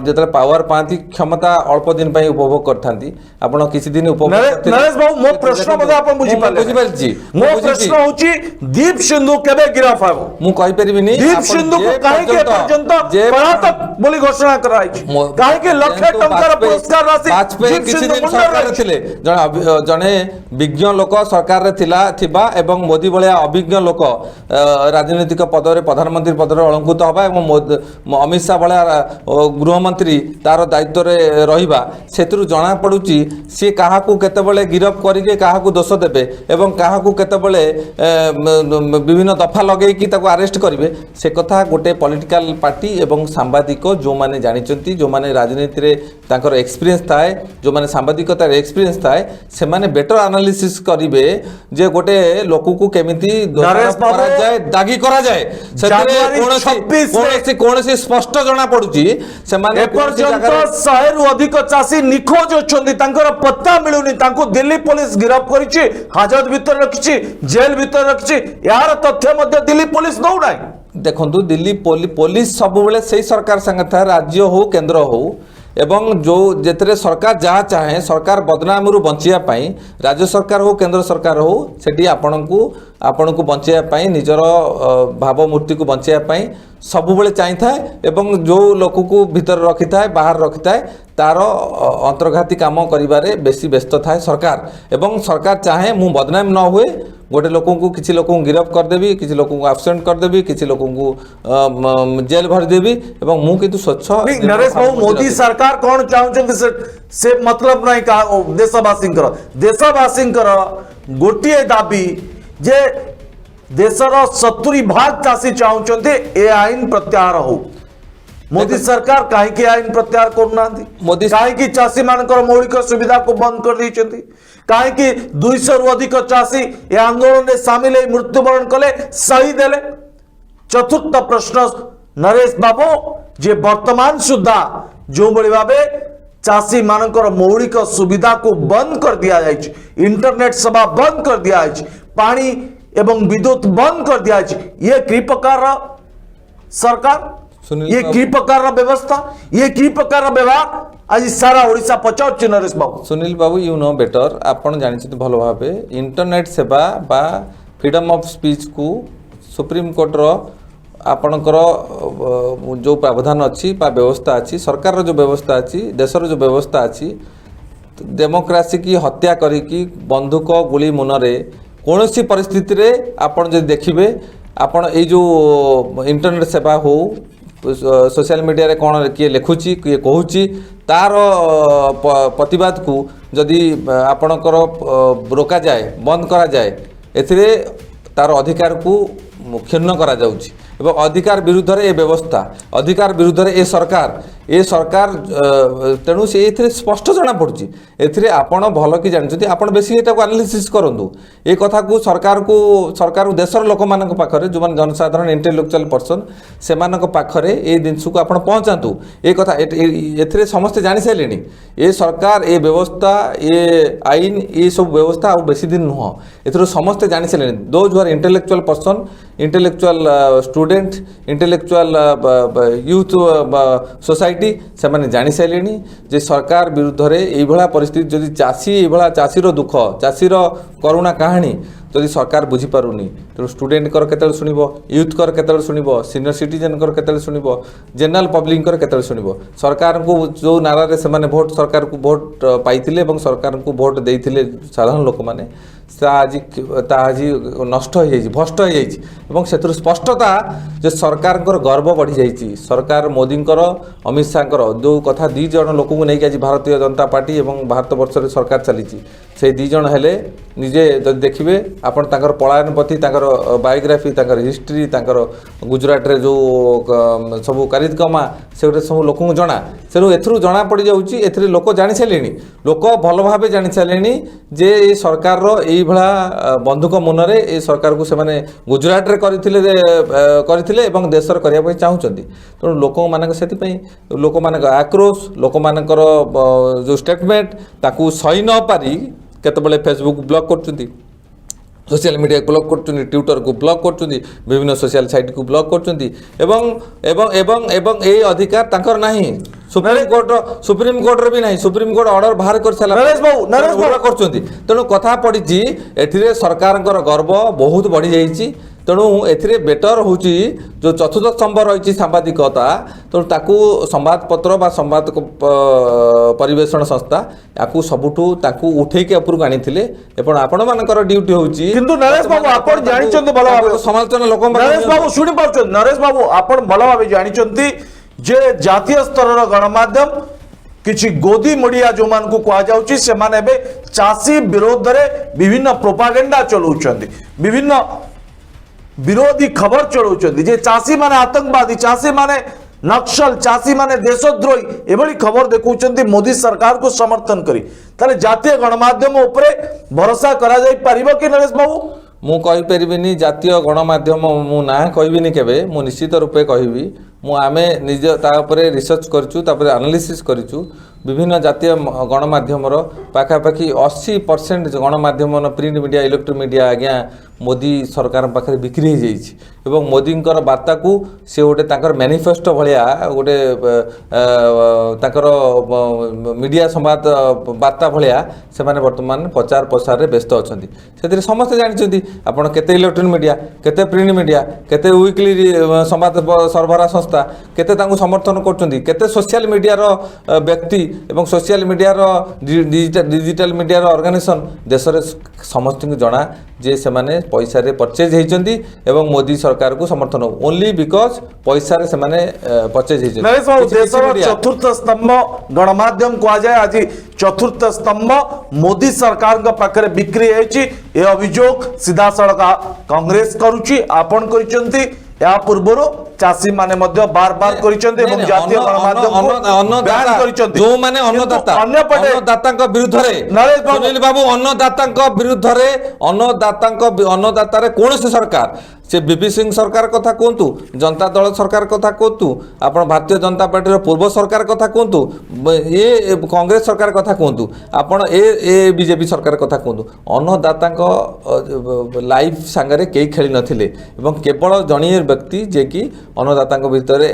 जो पावर पाती क्षमता अल्प दिन पर उपभोग करथांती आपन किसी दिन उपभोग नरेश बाबू मो प्रश्न मते आपन बुझी पाले मो प्रश्न होची दीप सिंधु केबे गिरफ हेबो मु कहि परिबिनी दीप सिंधु को काहे के पर्यंत पलातक बोली घोषणा कराई काहे के लाख टंकार पुरस्कार राशि वाजपेयी किसी दिन सरकार थिले जने विज्ञ लोक सरकार रे थिला थिबा एवं मोदी भलिया अभिज्ञ लोक राजनीतिक पद रे प्रधानमंत्री पद रे अलंकृत हबा एवं अमित शाह भलिया गृहमंत्री तार दायित्व रे रहिबा सेतरु जणा पडुची से काहाकू केतेबेले गिरफ करिके काहाकू दोष देबे एवं काहाकू केतेबेले विभिन्न दफा लगेई कि ताको अरेस्ट करिवे से कथा गोटे पॉलिटिकल पार्टी एवं सांबादिक जो माने जानिचंती जो माने राजनीति रे तांकर एक्सपीरियंस थाए जो माने सांबादिकता रे एक्सपीरियंस थाए से माने बेटर एनालिसिस करिवे जे गोटे लोक को केमिति करा जाए दागी करा जाए सेतरे कोनोसी स्पष्ट जणा पडुची से माने पर्यंत 100 रु अधिक चासी निखोज अछंती तांकर पत्ता मिलुनी तांको दिल्ली पुलिस गिरफ करिछि हाजत भीतर रखिछि जेल भीतर रखिछि यार तथ्य मध्य दिल्ली पुलिस दौ नाही देखु दिल्ली पुलिस सब बेले से सरकार संगे था राज्य हो केंद्र हो एवं जो जेतरे सरकार जहाँ चाहे सरकार बदनाम रु बंचिया पाई राज्य सरकार हो केंद्र सरकार हो सेठी आपणको बंचिया पाई निजर भावमूर्ति को बंचिया पाई सब बेले चाहि थाए एवं जो लोक को भीतर रखि थाए बाहर रखि थाए तार अंतर्घाती काम करिबारे बेसी व्यस्त थाए सरकार एवं सरकार चाहे मु बदनाम न हुए गोटे लोक को किसी लोक गिरफ करदेवी किसी लोक को एब्सेंट करदेवी किसी लोक को जेल भरदेवी एवं मु किंतु स्वच्छ नरेश बाबू मोदी सरकार कौन चाहते से मतलब नहीं कहा देशवासी गोटे दाबी जे देशर 70% चाषी चाहते ए आईन प्रत्याहार हो मोदी सरकार कहीं आईन प्रत्याहार करना मोदी कहीं चाषी मान मौलिक सुविधा को बंद कर दी कहीं 200 रु अधिक चाषी ए आंदोलन में सामिल मृत्युवरण कले शहीद हेले चतुर्थ प्रश्न नरेश बाबू जे वर्तमान सुधा जो भाव चाषी मानकर मौलिक सुविधा को बंद कर दिया इंटरनेट सेवा बंद कर दिया पानी एवं विद्युत बंद कर दिया ये कि प्रकार सरकार ये की प्रकार व्यवस्था ये की प्रकार व्यवहार आज सारा ओडिशा पचाउछि नरेश बाबू सुनील बाबू यू नो बेटर आपण जानिछथि भलो भाबे इंटरनेट सेवा बा फ्रीडम ऑफ स्पीच को सुप्रीम कोर्ट रो आपणकर जो प्रावधान अच्छी बा व्यवस्था अच्छी सरकार रो जो व्यवस्था अच्छी देशर जो व्यवस्था अच्छी डेमोक्रेसी की हत्या करिकी बंदूक गुली मुनरे कौन परिस्थिति रे आपण जदि देखिबे आपण ए जो इंटरनेट सेवा हो सोशल मीडिया रे कौन किए लिखुची किए कहूची तार प्रतिवाद को जदि आपणकर रोका जाए बंद करा जाए एथिरे तार अधिकार को क्षुण्ण करा जाउची एवं अधिकार विरुद्ध रे ए व्यवस्था अधिकार विरुद्ध रे ए सरकार तेणु से एथिरे स्पष्ट जना पड़ुची एथिरे आपण भल कि जानछथि आपण बेसी एटा को एनालिसिस करंतु ए कथा को सरकार देशर लोक मानक पाखरे जो मान जनसाधारण इंटेलेक्चुअल पर्सन से मानक पाखरे ए जिनस को आपण पहुंचातु ए कथा एथिरे समस्त जानि साइलेनी ए सरकार ए व्यवस्था ए आईन ए सब व्यवस्था आ बेसी दिन नुह एथिरे समस्त जानि साइलेनी those are intellectual person intellectual student intellectual youth society society से जानी सारे जे सरकार विरुद्ध में यही परिस्थिति जदि चाषी ये चाषीर दुख चाषीर करुणा कहानी जदि सरकार बुझीपारुनी तेणु स्टूडेंट केतल शुणव यूथ केतल शुणव सीनियर सिटीजन केतल शुणव जनरल पब्लिक केतल शुणव सरकार को जो नारे से भोट सरकार को भोट पाइथिले एवं सरकार को भोट देइथिले साधारण लोक मैंने आज नष्ट हो जाइए भ्रष्ट हो जाइए से स्पष्टता जे सरकार गर्व बढ़ी जाइए सरकार मोदी अमित शाह जो कथा दी जन लोक को लेकिन आज भारतीय जनता पार्टी और भारत वर्ष सरकार चली से दी जन हेले निजे जब देखिए आपण तांकर पलायन पथी तांकर बायोग्राफी तांकर हिस्ट्री तांकर गुजरात रे जो सब कार्यक्रमा से गोटे सब लोक जना तेणु एथरू जना पड़ जाऊँगी ए लोक जानी सारे लोक भल भाव जानी सारे जे ये सरकार यही बंधुक मुनरे ये सरकार को से गुजरात रे करथिले एवं देशर करने चाहूँगी तेणु लोक मान से लोक मान आक्रोश लोक मान जो स्टेटमेंट ताकू सही न पारी केतबेले फेसबुक ब्लॉक करचुंती सोशल मीडिया को ब्लॉक करचुंती ट्विटर को ब्लॉक करचुंती विभिन्न सोशल साइट को ब्लॉक करचुंती एवं एवं एवं एवं ए अधिकार तांकर नाही सुप्रीम कोर्ट रे भी नहीं सुप्रीम कोर्ट ऑर्डर बाहर कर साला नरेश बाबू करचुंती तेणु कथा पड़िची एथिरे सरकारଙ୍କର गर्व बहुत बढ़ी जाइची तेणु एथिरे बेटर होची जो चतुर्थ स्तंभ रही सांबादिकता तेणु ताकू संवादपत्र बा संवाद परिवेषण संस्था याकू सबुठू ताकू उठेके उपरକୁ आनिथिले एपण आपण मानकर ड्यूटी होची किंतु नरेश बाबू आपण जानिचंती भलो भाबे समालोचना लोक नरेश बाबू सुनि पाउछन नरेश बाबू आपण भलो भाबे जानिचंती जे जातीय स्तर गणमाध्यम किछि गोदी मडिया जो मान को कहा जाउची से माने बे चासी विरोध रे विभिन्न प्रोपागेंडा चलाउछंती विभिन्न विरोधी खबर चलाउछंती जे चासी माने आतंकवादी चासी माने नक्सल चासी माने देशद्रोही एभली खबर देखौछंती मोदी सरकार को समर्थन करी ताले जातीय गणमाध्यम उपरे भरोसा करा जाई परिबो कि नरेश बाबू मु कहि परिबिनी जातीय गणमाध्यम मु ना कहबिनी केबे मु निश्चित रूपे कहबी मु आमे निज ता उपरे रिसर्च करचु ता उपरे एनालिसिस करचु विभिन्न जातीय गणमाध्यम पाखापाखि 80% गणमाध्यम प्रिंट मीडिया इलेक्ट्रोनिक मीडिया आज्ञा मोदी सरकार पाखे बिक्री हो जाइए एवं मोदी वार्ता को सी गोटे तांकर मैनिफेस्टो भाया गोटे तांकर मीडिया संवाद वार्ता भाया से बर्तमान प्रचार प्रसार व्यस्त अच्छा से समस्ते जानते आपड़ केते इलेक्ट्रोनिक मीडिया केते प्रिंट मीडिया केते वीकली संवाद सरबराह संस्था केते तांको समर्थन करते सोशल मीडिया व्यक्ति एवं social media digital media organisation देश में समस्त जना जे से माने पैसा रे परचेज होती एवं मोदी सरकार को समर्थन ओनली बिकॉज पैसा रे से माने परचेज होती चतुर्थ स्तंभ गणमाध्यम कह जाए आज चतुर्थ स्तंभ मोदी सरकार पाखे बिक्री है अभियोग सीधा सड़क कांग्रेस करुच्ची आपण करिसेंती या पूर्वर चाषी माने मध्य बार बार करिसेंती एवं जातीय गणमाध्यम बैन करिसेंती जो माने अन्नदाता अन्नदाता विरुद्ध रे सुनील बाबू अन्नदाता विरुद्ध रे अन्नदाता रे कौन से सरकार से बीपी सिंह सरकार कथा कहतु जनता दल सरकार कथा कहतु आप भारतीय जनता पार्टी पूर्व सरकार कथा कहतु ये कांग्रेस सरकार कथा कहतु आपण ए बीजेपी सरकार कथा कहतु अन्नदाता लाइफ सांगरे कई खेली नथिले एवं केवल जणिए व्यक्ति जे कि अन्नदाता भितर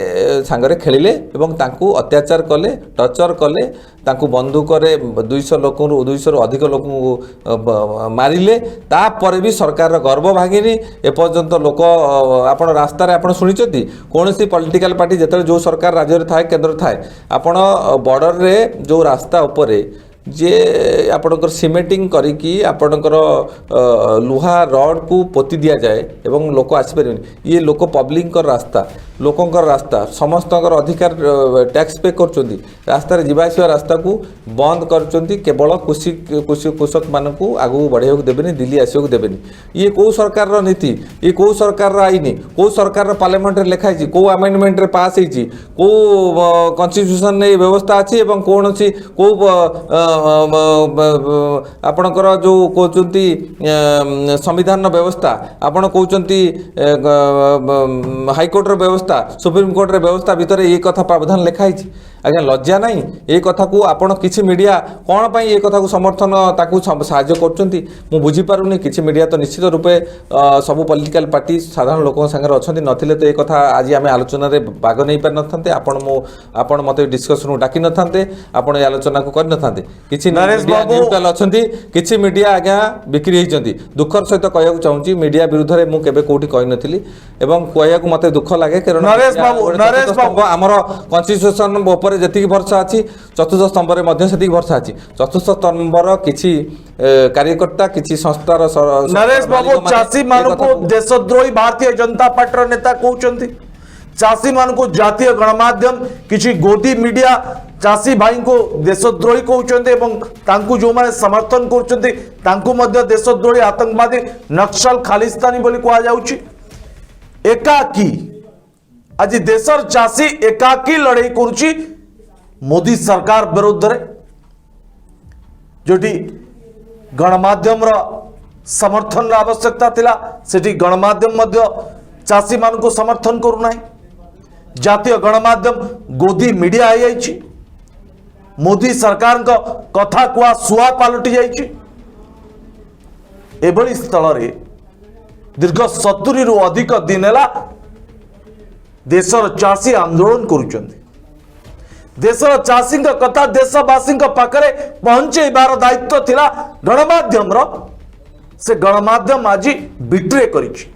सांगरे खेलिले एवं तांकू अत्याचार कले टर्चर कले तांकू बंदूक 200 लोक 200 रु अधिक लोक मारिले तापर भी सरकार गर्व भागिनी एपर्यंत लोक आपण रास्तार आपण शुणिचंती कौन सी पॉलिटिकल पार्टी जिते जो सरकार राज्य थाए केंद्र थाए आपण बॉर्डर रे जो रास्ता उपरे जे आपणकर सीमेंटिंग करिकी आपणकर लुहा रड को पोती दिया जाए एवं लोक आसपारे ये लोक पब्लिक रास्ता लोकंकर रास्ता समस्त अधिकार टैक्स पे कर रास्ता जावास रास्ता को बंद कर केवल कृषक मान को आगू बढ़े देवेनि दिल्ली आसक देवेनि ये कौ सरकार नीति ये कौ सरकार आईन कौ सरकार पार्लियामेंट लिखाई कौ आमेंडमेंट पास होती कौ कन्स्टिट्यूशन व्यवस्था अच्छी कौन सी कौ आपणकर जो कहते संविधान व्यवस्था आपण कहते हाईकोर्टर व्यवस्था सुप्रीम कोर्ट रे व्यवस्था भितर ये कथा प्रावधान लिखाई आज्ञा लज्जा नहीं ये कथा को आपण किछि मीडिया कौन पाई ये कथा को समर्थन ताकू साहाय्य करछंती मु बुझी पारुनी किछि मीडिया तो निश्चित रूपे सब पॉलिटिकल पार्टी साधारण लोक संगे अछंती नथिले तो ये कथा आज आमे आलोचना रे भाग नै पार नथांते आपण मते डिस्कशन डाकी नथांते आपण ये आलोचना को कर नथांते किछि नरेश मीडिया बाबू- न्यूट्रल अछंती किछि मीडिया आज्ञा बिक्री हेचंती दुखर सहित कहया चाहूची मीडिया विरुद्ध रे मु केबे कोठी कहि नथिली एवं कहया को मते दुख लागे कारण नरेश बाबू आमर कन्स्टिट्यूशन ऊपर जति भरसा अछि चतुर्थ स्तंभ रे मध्य सेति भरसा अछि चतुर्थ स्तंभर किछि कार्यकर्ता किछि संस्थार नरेश बाबू चाषी मानक देशद्रोही भारतीय जनता पार्टी नेता कहउचंती चाषी मानक जातीय गणमाध्यम किछि गोदी मीडिया चाषी भाई को देशद्रोही कहउचंती एवं तांकु जो माने समर्थन करउचंती तांकु मध्य देशद्रोही आतंकवादी नक्सल खालिस्तानी बोली कहा जाउची एकाकी आज देशर चाषी एकाकी लड़ाई करुची मोदी सरकार विरुद्ध रे जोटी गणमाध्यम समर्थन आवश्यकता थिला सेठी गणमाध्यम मध्य चाषी मान को समर्थन करू नाही जातीय गणमाध्यम गोदी मीडिया आई जाइछि मोदी सरकार को कथा कुआ सुआ पालटी जाइछि एभली स्थल रे दीर्घ 70 रु अधिक दिन है देशर चाषी आंदोलन करुचंती देशर चाषी कथा देशवासी पाखरे पहुंचेबार दायित्व थिला गणमाध्यम से गणमाध्यम आज बिट्रे करिछि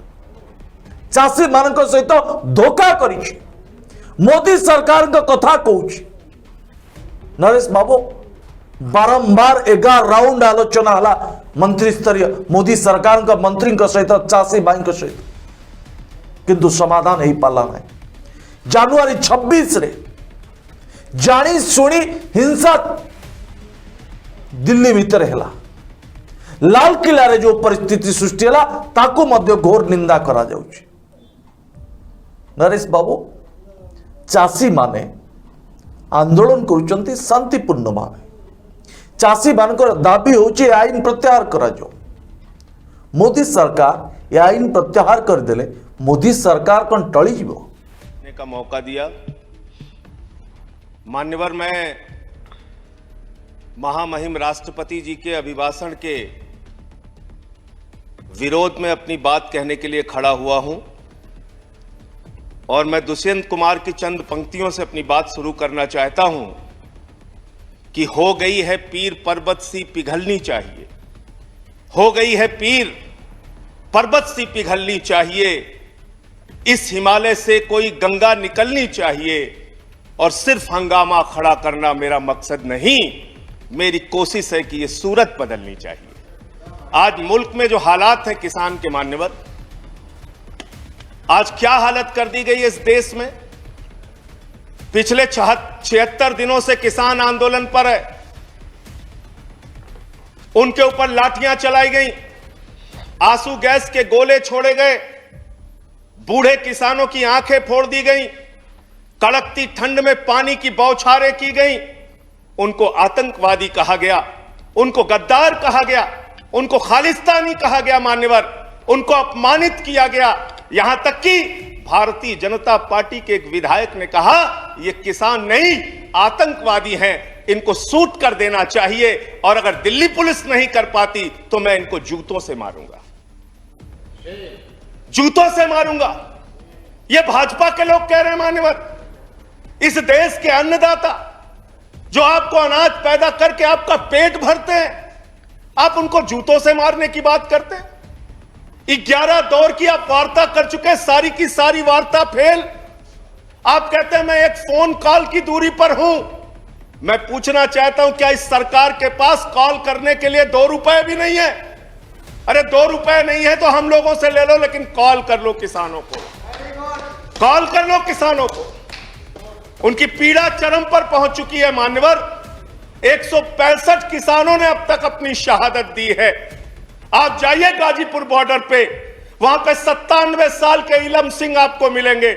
चाषी मान सहित धोखा करिछि मोदी सरकार कथा कहूछि नरेश बाबू बारंबार 11 राउंड आलोचना हला मंत्री स्तरीय मोदी सरकार मंत्री सहित चाषी भाई सहित किंतु समाधान हो पाला ना जनवरी 26 रे जानी शुणी हिंसा दिल्ली भीतर है लाल किला रे जो परिस्थिति सृष्टि है ताकू मध्य घोर निंदा करा जाउछि नरेश बाबू चाषी माने आंदोलन करुचंती शांतिपूर्ण भाव चाषी मानकर दाबी होची आईन प्रत्याहार करा जाओ मोदी सरकार ये आईन प्रत्याहार कर देले मोदी सरकार कौन टली जीवो का मौका दिया। मान्यवर मैं महामहिम राष्ट्रपति जी के अभिभाषण के विरोध में अपनी बात कहने के लिए खड़ा हुआ हूं और मैं दुष्यंत कुमार की चंद पंक्तियों से अपनी बात शुरू करना चाहता हूं कि हो गई है पीर पर्वत सी पिघलनी चाहिए, हो गई है पीर पर्वत सी पिघलनी चाहिए, इस हिमालय से कोई गंगा निकलनी चाहिए और सिर्फ हंगामा खड़ा करना मेरा मकसद नहीं, मेरी कोशिश है कि यह सूरत बदलनी चाहिए। आज मुल्क में जो हालात हैं किसान के मान्यवर, आज क्या हालत कर दी गई है इस देश में। पिछले 76 दिनों से किसान आंदोलन पर है, उनके ऊपर लाठियां चलाई गई, आंसू गैस के गोले छोड़े गए, बूढ़े किसानों की आंखें फोड़ दी गई, कड़कती ठंड में पानी की बौछारें की गई, उनको आतंकवादी कहा गया, उनको गद्दार कहा गया, उनको खालिस्तानी कहा गया मान्यवर, उनको अपमानित किया गया। यहां तक कि भारतीय जनता पार्टी के एक विधायक ने कहा ये किसान नहीं आतंकवादी हैं, इनको सूट कर देना चाहिए और अगर दिल्ली पुलिस नहीं कर पाती तो मैं इनको जूतों से मारूंगा, जूतों से मारूंगा। ये भाजपा के लोग कह रहे हैं मान्यवर। इस देश के अन्नदाता जो आपको अनाज पैदा करके आपका पेट भरते हैं, आप उनको जूतों से मारने की बात करते हैं। 11 दौर की आप वार्ता कर चुके, सारी की सारी वार्ता फेल। आप कहते हैं मैं एक फोन कॉल की दूरी पर हूं। मैं पूछना चाहता हूं क्या इस सरकार के पास कॉल करने के लिए 2 रुपए भी नहीं है? अरे 2 रुपए नहीं है तो हम लोगों से ले लो, लेकिन कॉल कर लो किसानों को, कॉल कर लो किसानों को। उनकी पीड़ा चरम पर पहुंच चुकी है मान्यवर। 165 किसानों ने अब तक अपनी शहादत दी है। आप जाइए गाजीपुर बॉर्डर पे, वहां पे 97 साल के इलम सिंह आपको मिलेंगे।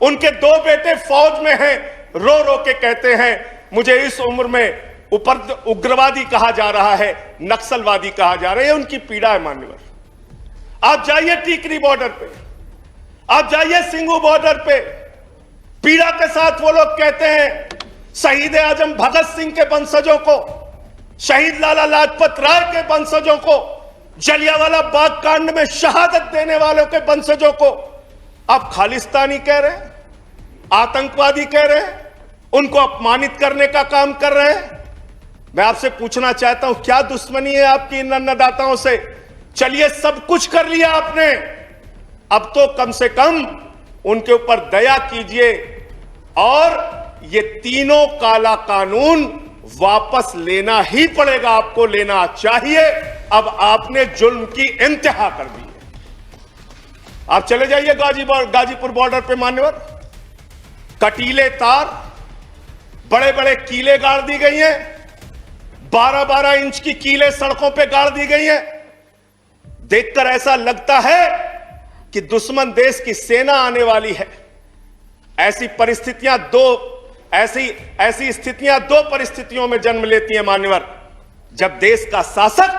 उनके 2 बेटे फौज में हैं, रो रो के कहते हैं मुझे इस उम्र में उग्रवादी कहा जा रहा है, नक्सलवादी कहा जा रहा है। उनकी पीड़ा है मान्यवर। आप जाइए टीकरी बॉर्डर पे, आप जाइए सिंगू बॉर्डर पे, पीड़ा के साथ वो लोग कहते हैं शहीद आजम भगत सिंह के वंशजों को, शहीद लाला लाजपत राय के वंशजों को, जलियांवाला बाग कांड में शहादत देने वालों के वंशजों को आप खालिस्तानी कह रहे हैं, आतंकवादी कह रहे हैं, उनको अपमानित करने का काम कर रहे हैं। मैं आपसे पूछना चाहता हूं, क्या दुश्मनी है आपकी इन अन्नदाताओं से? चलिए, सब कुछ कर लिया आपने, अब तो कम से कम उनके ऊपर दया कीजिए और ये तीनों काला कानून वापस लेना ही पड़ेगा, आपको लेना चाहिए। अब आपने जुल्म की इंतहा कर दी है। आप चले जाइए गाजीपुर बॉर्डर पे मान्यवर, कटीले तार, बड़े बड़े कीले गाड़ दी गई हैं, 12-12 इंच की कीले सड़कों पे गाड़ दी गई हैं। देखकर ऐसा लगता है कि दुश्मन देश की सेना आने वाली है। ऐसी स्थितियां दो परिस्थितियों में जन्म लेती हैं मान्यवर। जब देश का शासक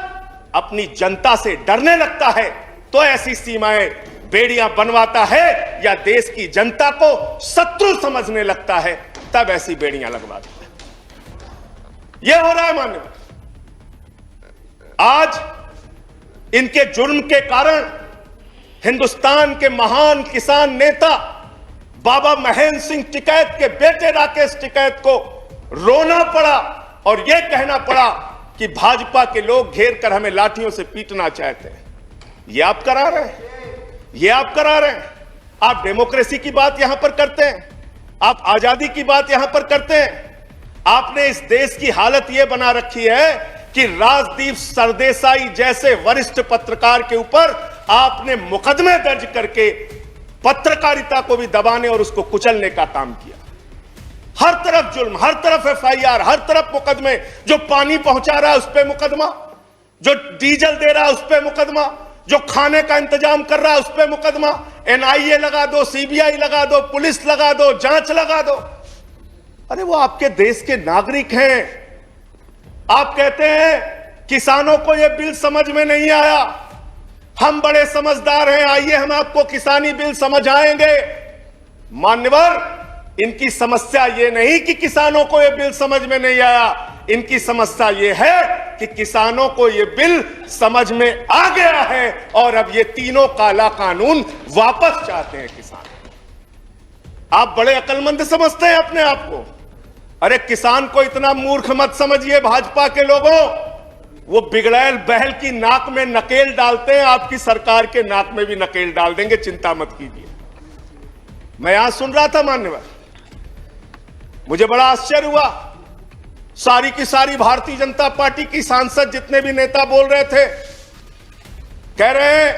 अपनी जनता से डरने लगता है तो ऐसी सीमाएं बेड़ियां बनवाता है, या देश की जनता को शत्रु समझने लगता है तब ऐसी बेड़ियां लगवाता है। यह हो रहा है मान्यवर। आज इनके जुर्म के कारण हिंदुस्तान के महान किसान नेता बाबा महेंद्र सिंह टिकैत के बेटे राकेश टिकैत को रोना पड़ा और यह कहना पड़ा कि भाजपा के लोग घेर कर हमें लाठियों से पीटना चाहते हैं। यह आप करा रहे हैं, यह आप करा रहे हैं। आप डेमोक्रेसी की बात यहां पर करते हैं, आप आजादी की बात यहां पर करते हैं। आपने इस देश की हालत यह बना रखी है कि राजदीप सरदेसाई जैसे वरिष्ठ पत्रकार के ऊपर आपने मुकदमे दर्ज करके पत्रकारिता को भी दबाने और उसको कुचलने का काम किया। हर तरफ जुल्म, हर तरफ एफआईआर, हर तरफ मुकदमे। जो पानी पहुंचा रहा है उस पर मुकदमा, जो डीजल दे रहा है उस पर मुकदमा, जो खाने का इंतजाम कर रहा है उस पर मुकदमा। एनआईए लगा दो, सीबीआई लगा दो, पुलिस लगा दो, जांच लगा दो। अरे वो आपके देश के नागरिक हैं। आप कहते हैं किसानों को यह बिल समझ में नहीं आया, हम बड़े समझदार हैं, आइए हम आपको किसानी बिल समझाएंगे। मान्यवर, इनकी समस्या यह नहीं कि किसानों को यह बिल समझ में नहीं आया, इनकी समस्या यह है कि किसानों को यह बिल समझ में आ गया है और अब ये तीनों काला कानून वापस चाहते हैं किसान। आप बड़े अक्लमंद समझते हैं अपने आप को। अरे किसान को इतना मूर्ख मत समझिए भाजपा के लोगों। वो बिगड़ैल बैल की नाक में नकेल डालते हैं, आपकी सरकार के नाक में भी नकेल डाल देंगे, चिंता मत कीजिए। मैं यहां सुन रहा था मान्यवर, मुझे बड़ा आश्चर्य हुआ। सारी की सारी भारतीय जनता पार्टी की सांसद जितने भी नेता बोल रहे थे, कह रहे हैं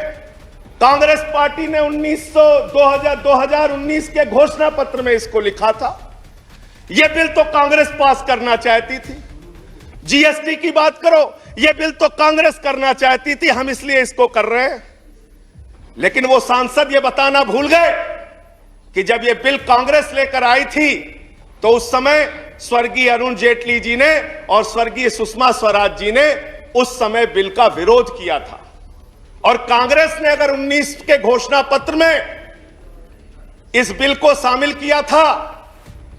कांग्रेस पार्टी ने 2019 के घोषणा पत्र में इसको लिखा था। यह बिल तो कांग्रेस पास करना चाहती थी। जीएसटी की बात करो, यह बिल तो कांग्रेस करना चाहती थी, हम इसलिए इसको कर रहे हैं। लेकिन वो सांसद यह बताना भूल गए कि जब यह बिल कांग्रेस लेकर आई थी तो उस समय स्वर्गीय अरुण जेटली जी ने और स्वर्गीय सुषमा स्वराज जी ने उस समय बिल का विरोध किया था। और कांग्रेस ने अगर 19 के घोषणा पत्र में इस बिल को शामिल किया था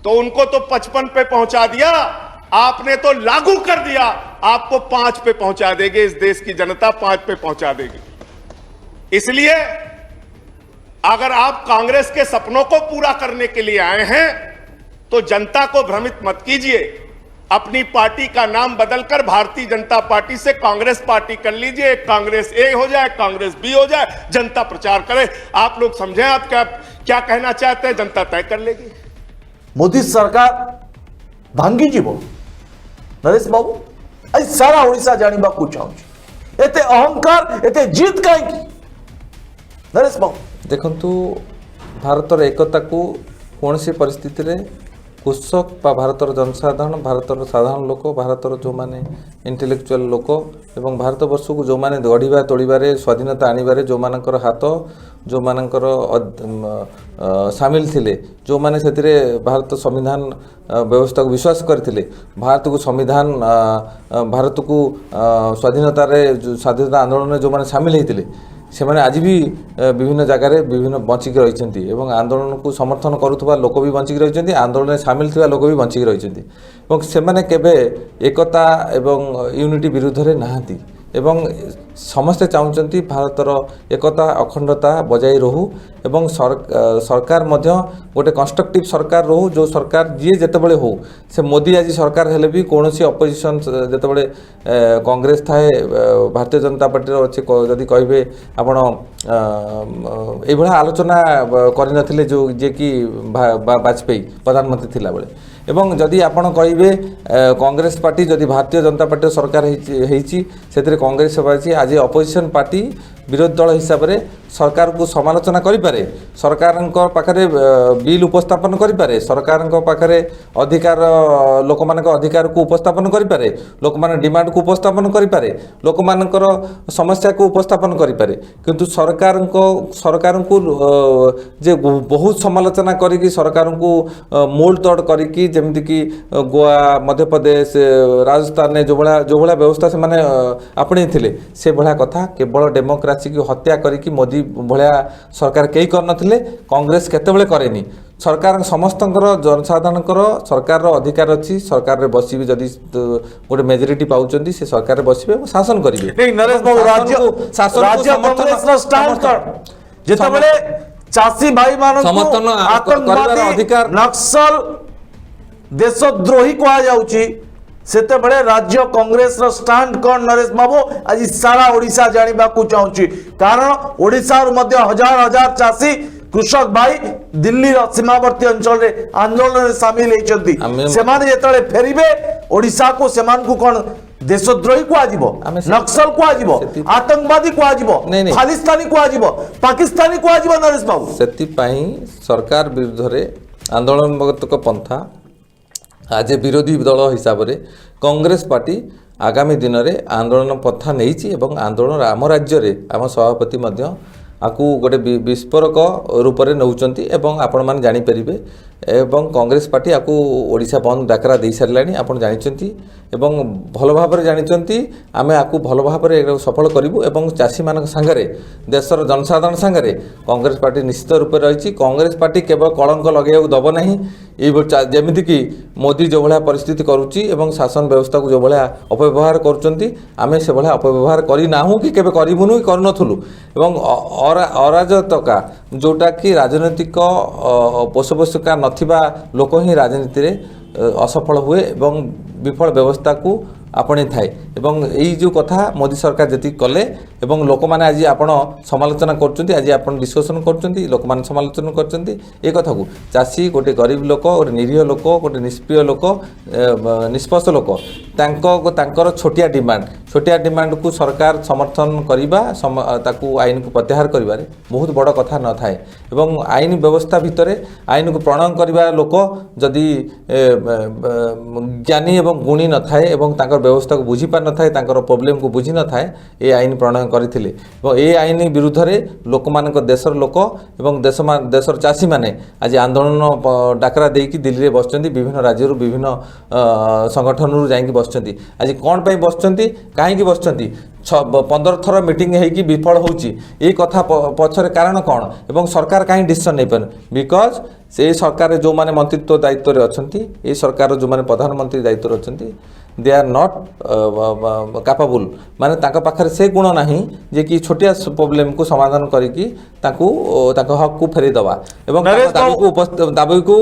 तो उनको तो 55 पे पहुंचा दिया, आपने तो लागू कर दिया, आपको 5 पे पहुंचा देगी। इस देश की जनता 5 पे पहुंचा देगी। इसलिए अगर आप कांग्रेस के सपनों को पूरा करने के लिए आए हैं तो जनता को भ्रमित मत कीजिए। अपनी पार्टी का नाम बदलकर भारतीय जनता पार्टी से कांग्रेस पार्टी कर लीजिए। कांग्रेस ए हो जाए, कांग्रेस बी हो जाए, जनता प्रचार करे। आप लोग समझें आप क्या कहना चाहते हैं, जनता तय कर लेगी। मोदी सरकार भांगी जीव नरेश बाबू, आज सारा ओडिशा जानिबा को चाहूँ एते अहंकार एते जिद कहीं नरेश बाबू देखंतु भारतर एकता को कौन सी परिस्थिति रे कृषक बा भारतर जनसाधारण, भारतर साधारण लोक, भारतर जो माने इंटेलेक्चुअल लोक एवं भारत वर्ष को जो माने गढ़िबा तोड़िबारे स्वाधीनता आनिबारे जो मानकर हाथ जो मानकर सामिल थिले, जो माने सेतिरे भारत संविधान व्यवस्था को विश्वास करथिले, भारत को संविधान भारत को स्वाधीनता रे स्वाधीनता आंदोलन में जो माने सामिल हेतिले ସେମାନେ ଆଜି ବି ବିଭିନ୍ନ ଜାଗାରେ ବିଭିନ୍ନ ବଞ୍ଚିକି ରହିଛନ୍ତି ଏବଂ ଆନ୍ଦୋଳନକୁ ସମର୍ଥନ କରୁଥିବା ଲୋକ ବି ବଞ୍ଚିକି ରହିଛନ୍ତି, ଆନ୍ଦୋଳନରେ ସାମିଲ ଥିବା ଲୋକ ବି ବଞ୍ଚିକି ରହିଛନ୍ତି ଏବଂ ସେମାନେ କେବେ ଏକତା ଏବଂ ୟୁନିଟି ବିରୁଦ୍ଧରେ ନାହାନ୍ତି ଏବଂ ସମସ୍ତେ ଚାହୁଁଛନ୍ତି ଭାରତର ଏକତା ଅଖଣ୍ଡତା ବଜାଇ ରହୁ ଏବଂ ସରକାର ମଧ୍ୟ ଗୋଟେ କନଷ୍ଟ୍ରକ୍ଟିଭ ସରକାର ରହୁ, ଯେଉଁ ସରକାର ଯିଏ ଯେତେବେଳେ ହଉ, ସେ ମୋଦି ଆଜି ସରକାର ହେଲେ ବି କୌଣସି ଅପୋଜିସନ୍ ଯେତେବେଳେ କଂଗ୍ରେସ ଥାଏ, ଭାରତୀୟ ଜନତା ପାର୍ଟିର ଅଛି, ଯଦି କହିବେ ଆପଣ ଏଇଭଳିଆ ଆଲୋଚନା କରିନଥିଲେ ଯେଉଁ ଯିଏକି ବାଜପେୟୀ ପ୍ରଧାନମନ୍ତ୍ରୀ ଥିଲାବେଳେ। ଏବଂ ଯଦି ଆପଣ କହିବେ କଂଗ୍ରେସ ପାର୍ଟି ଯଦି ଭାରତୀୟ ଜନତା ପାର୍ଟିର ସରକାର ହେଇଛି ସେଥିରେ କଂଗ୍ରେସ ଅଛି, ଆଜି ଅପୋଜିସନ୍ ପାର୍ଟି ବିରୋଧୀ ଦଳ ହିସାବରେ ସରକାରକୁ ସମାଲୋଚନା କରିପାରେ, ସରକାରଙ୍କ ପାଖରେ ବିଲ୍ ଉପସ୍ଥାପନ କରିପାରେ, ସରକାରଙ୍କ ପାଖରେ ଅଧିକାର ଲୋକମାନଙ୍କ ଅଧିକାରକୁ ଉପସ୍ଥାପନ କରିପାରେ, ଲୋକମାନଙ୍କ ଡିମାଣ୍ଡକୁ ଉପସ୍ଥାପନ କରିପାରେ, ଲୋକମାନଙ୍କର ସମସ୍ୟାକୁ ଉପସ୍ଥାପନ କରିପାରେ, କିନ୍ତୁ ସରକାରଙ୍କୁ ଯେ ବହୁତ ସମାଲୋଚନା କରିକି ସରକାରଙ୍କୁ ମୂଳ ତୋଡ଼ କରିକି ଯେମିତିକି ଗୋଆ, ମଧ୍ୟପ୍ରଦେଶ, ରାଜସ୍ଥାନରେ ଯେଉଁଭଳିଆ ବ୍ୟବସ୍ଥା ସେମାନେ ଆପଣେଇଥିଲେ ସେଭଳିଆ କଥା କେବଳ ଡେମୋକ୍ରାସିକୁ ହତ୍ୟା କରିକି ମୋଦି ଭଳିଆ ସରକାର କେହି କରିନଥିଲେ, କଂଗ୍ରେସ କେତେବେଳେ କରେନି। ସରକାର ସମସ୍ତଙ୍କର ଜନସାଧାରଣଙ୍କର ସରକାରର ଅଧିକାର ଅଛି, ସରକାରରେ ବସିବେ, ଯଦି ଗୋଟେ ମେଜରିଟି ପାଉଛନ୍ତି ସେ ସରକାରରେ ବସିବେ ଏବଂ ଶାସନ କରିବେ। ଯେତେବେଳେ ଚାଷୀ ଭାଇ ମାନଙ୍କୁ ଆତଙ୍କବାଦୀ ଅଧିକାର ନକ୍ସଲ ଦେଶଦ୍ରୋହୀ କୁହାଯାଉଛି, ସେତେବେଳେ ରାଜ୍ୟ କଂଗ୍ରେସର ଷ୍ଟାଣ୍ଡ କ'ଣ ନରେଶ ବାବୁ ଆଜି ସାରା ଓଡ଼ିଶା ଜାଣିବାକୁ ଚାହୁଁଛି। କାରଣ ଓଡ଼ିଶାରୁ ମଧ୍ୟ ହଜାର ହଜାର ଚାଷୀ କୃଷକ ଭାଇ ଦିଲ୍ଲୀର ସୀମାବର୍ତ୍ତୀ ଅଞ୍ଚଳରେ ଆନ୍ଦୋଳନରେ ସାମିଲ ହେଇଛନ୍ତି, ସେମାନେ ଯେତେବେଳେ ଫେରିବେ ଓଡ଼ିଶାକୁ ସେମାନଙ୍କୁ କ'ଣ ଦେଶଦ୍ରୋହୀ କୁହାଯିବ, ନକ୍ସଲ କୁହାଯିବ, ଆତଙ୍କବାଦୀ କୁହାଯିବ, ଖାଲିସ୍ତାନୀ କୁହାଯିବ, ପାକିସ୍ତାନୀ କୁହାଯିବ ନରେଶ ବାବୁ? ସେଥିପାଇଁ ସରକାର ବିରୁଦ୍ଧରେ ଆନ୍ଦୋଳନମୂଳକ ପନ୍ଥା ଆଜି ବିରୋଧୀ ଦଳ ହିସାବରେ କଂଗ୍ରେସ ପାର୍ଟି ଆଗାମୀ ଦିନରେ ଆନ୍ଦୋଳନ ପନ୍ଥା ନେଇଛି ଏବଂ ଆନ୍ଦୋଳନ ଆମ ରାଜ୍ୟରେ ଆମ ସଭାପତି ମଧ୍ୟ ଆକୁ ଗୋଟେ ବିସ୍ଫୋରକ ରୂପରେ ନେଉଛନ୍ତି ଏବଂ ଆପଣମାନେ ଜାଣିପାରିବେ ଏବଂ କଂଗ୍ରେସ ପାର୍ଟି ଆକୁ ଓଡ଼ିଶା ବନ୍ଦ ଡାକରା ଦେଇସାରିଲାଣି, ଆପଣ ଜାଣିଛନ୍ତି ଏବଂ ଭଲ ଭାବରେ ଜାଣିଛନ୍ତି। ଆମେ ଆକୁ ଭଲ ଭାବରେ ସଫଳ କରିବୁ ଏବଂ ଚାଷୀମାନଙ୍କ ସାଙ୍ଗରେ ଦେଶର ଜନସାଧାରଣ ସାଙ୍ଗରେ କଂଗ୍ରେସ ପାର୍ଟି ନିଶ୍ଚିତ ରୂପେ ରହିଛି। କଂଗ୍ରେସ ପାର୍ଟି କେବଳ କଳଙ୍କ ଲଗାଇବାକୁ ଦେବ ନାହିଁ। ଯେମିତିକି ମୋଦି ଯେଉଁଭଳିଆ ପରିସ୍ଥିତି କରୁଛି ଏବଂ ଶାସନ ବ୍ୟବସ୍ଥାକୁ ଯେଉଁଭଳିଆ ଅପବ୍ୟବହାର କରୁଛନ୍ତି, ଆମେ ସେଭଳିଆ ଅପବ୍ୟବହାର କରିନାହୁଁ କି କେବେ କରିବୁନୁ କି କରୁନଥିଲୁ ଏବଂ ଅରାଜକତା ଯେଉଁଟାକି ରାଜନୈତିକ ପୋଷପୋଷକା ନଥିବା ଲୋକ ହିଁ ରାଜନୀତିରେ ଅସଫଳ ହୁଏ ଏବଂ ବିଫଳ ବ୍ୟବସ୍ଥାକୁ ଆପଣେଇଥାଏ ଏବଂ ଏଇ ଯେଉଁ କଥା ମୋଦି ସରକାର ଯେତିକି କଲେ ଏବଂ ଲୋକମାନେ ଆଜି ଆପଣ ସମାଲୋଚନା କରୁଛନ୍ତି, ଆଜି ଆପଣ ଡିସ୍କସନ୍ କରୁଛନ୍ତି, ଲୋକମାନେ ସମାଲୋଚନା କରୁଛନ୍ତି ଏ କଥାକୁ। ଚାଷୀ ଗୋଟେ ଗରିବ ଲୋକ, ଗୋଟେ ନିରୀହ ଲୋକ, ଗୋଟେ ନିଷ୍ପ୍ରିୟ ଲୋକ, ନିଷ୍ପସ ଲୋକ, ତାଙ୍କର ଛୋଟିଆ ଡିମାଣ୍ଡକୁ ସରକାର ସମର୍ଥନ କରିବା, ତାକୁ ଆଇନକୁ ପ୍ରତ୍ୟାହାର କରିବାରେ ବହୁତ ବଡ଼ କଥା ନଥାଏ ଏବଂ ଆଇନ ବ୍ୟବସ୍ଥା ଭିତରେ ଆଇନକୁ ପ୍ରଣୟନ କରିବା ଲୋକ ଯଦି ଜ୍ଞାନୀ ଏବଂ ଗୁଣୀ ନଥାଏ ଏବଂ ତାଙ୍କର ବ୍ୟବସ୍ଥାକୁ ବୁଝିପାରିନଥାଏ, ତାଙ୍କର ପ୍ରୋବ୍ଲେମକୁ ବୁଝିନଥାଏ, ଏ ଆଇନ ପ୍ରଣୟନ କରିଥିଲେ ଏବଂ ଏ ଆଇନ ବିରୁଦ୍ଧରେ ଲୋକମାନଙ୍କ ଦେଶର ଲୋକ ଏବଂ ଦେଶର ଚାଷୀମାନେ ଆଜି ଆନ୍ଦୋଳନ ଡାକରା ଦେଇକି ଦିଲ୍ଲୀରେ ବସିଛନ୍ତି, ବିଭିନ୍ନ ରାଜ୍ୟରୁ ବିଭିନ୍ନ ସଂଗଠନରୁ ଯାଇକି ବସିଛନ୍ତି। ଆଜି କ'ଣ ପାଇଁ ବସିଛନ୍ତି, କାହିଁକି ବସିଛନ୍ତି? 15 ଥର ମିଟିଂ ହେଇକି ବିଫଳ ହେଉଛି, ଏଇ କଥା ପଛରେ କାରଣ କ'ଣ ଏବଂ ସରକାର କାହିଁକି ଡିସିସନ୍ ନେଇପାରୁନି? ବିକଜ୍ ସେଇ ସରକାରରେ ଯେଉଁମାନେ ମନ୍ତ୍ରିତ୍ୱ ଦାୟିତ୍ୱରେ ଅଛନ୍ତି, ଏଇ ସରକାରର ଯେଉଁମାନେ ପ୍ରଧାନମନ୍ତ୍ରୀ ଦାୟିତ୍ୱରେ ଅଛନ୍ତି, ଦେ ଆର୍ ନଟ୍ କାପାବୁଲ୍, ମାନେ ତାଙ୍କ ପାଖରେ ସେ ଗୁଣ ନାହିଁ ଯେ କି ଛୋଟିଆ ପ୍ରୋବ୍ଲେମକୁ ସମାଧାନ କରିକି ତାଙ୍କ ହକକୁ ଫେରେଇ ଦେବା ଏବଂ ଦାବିକୁ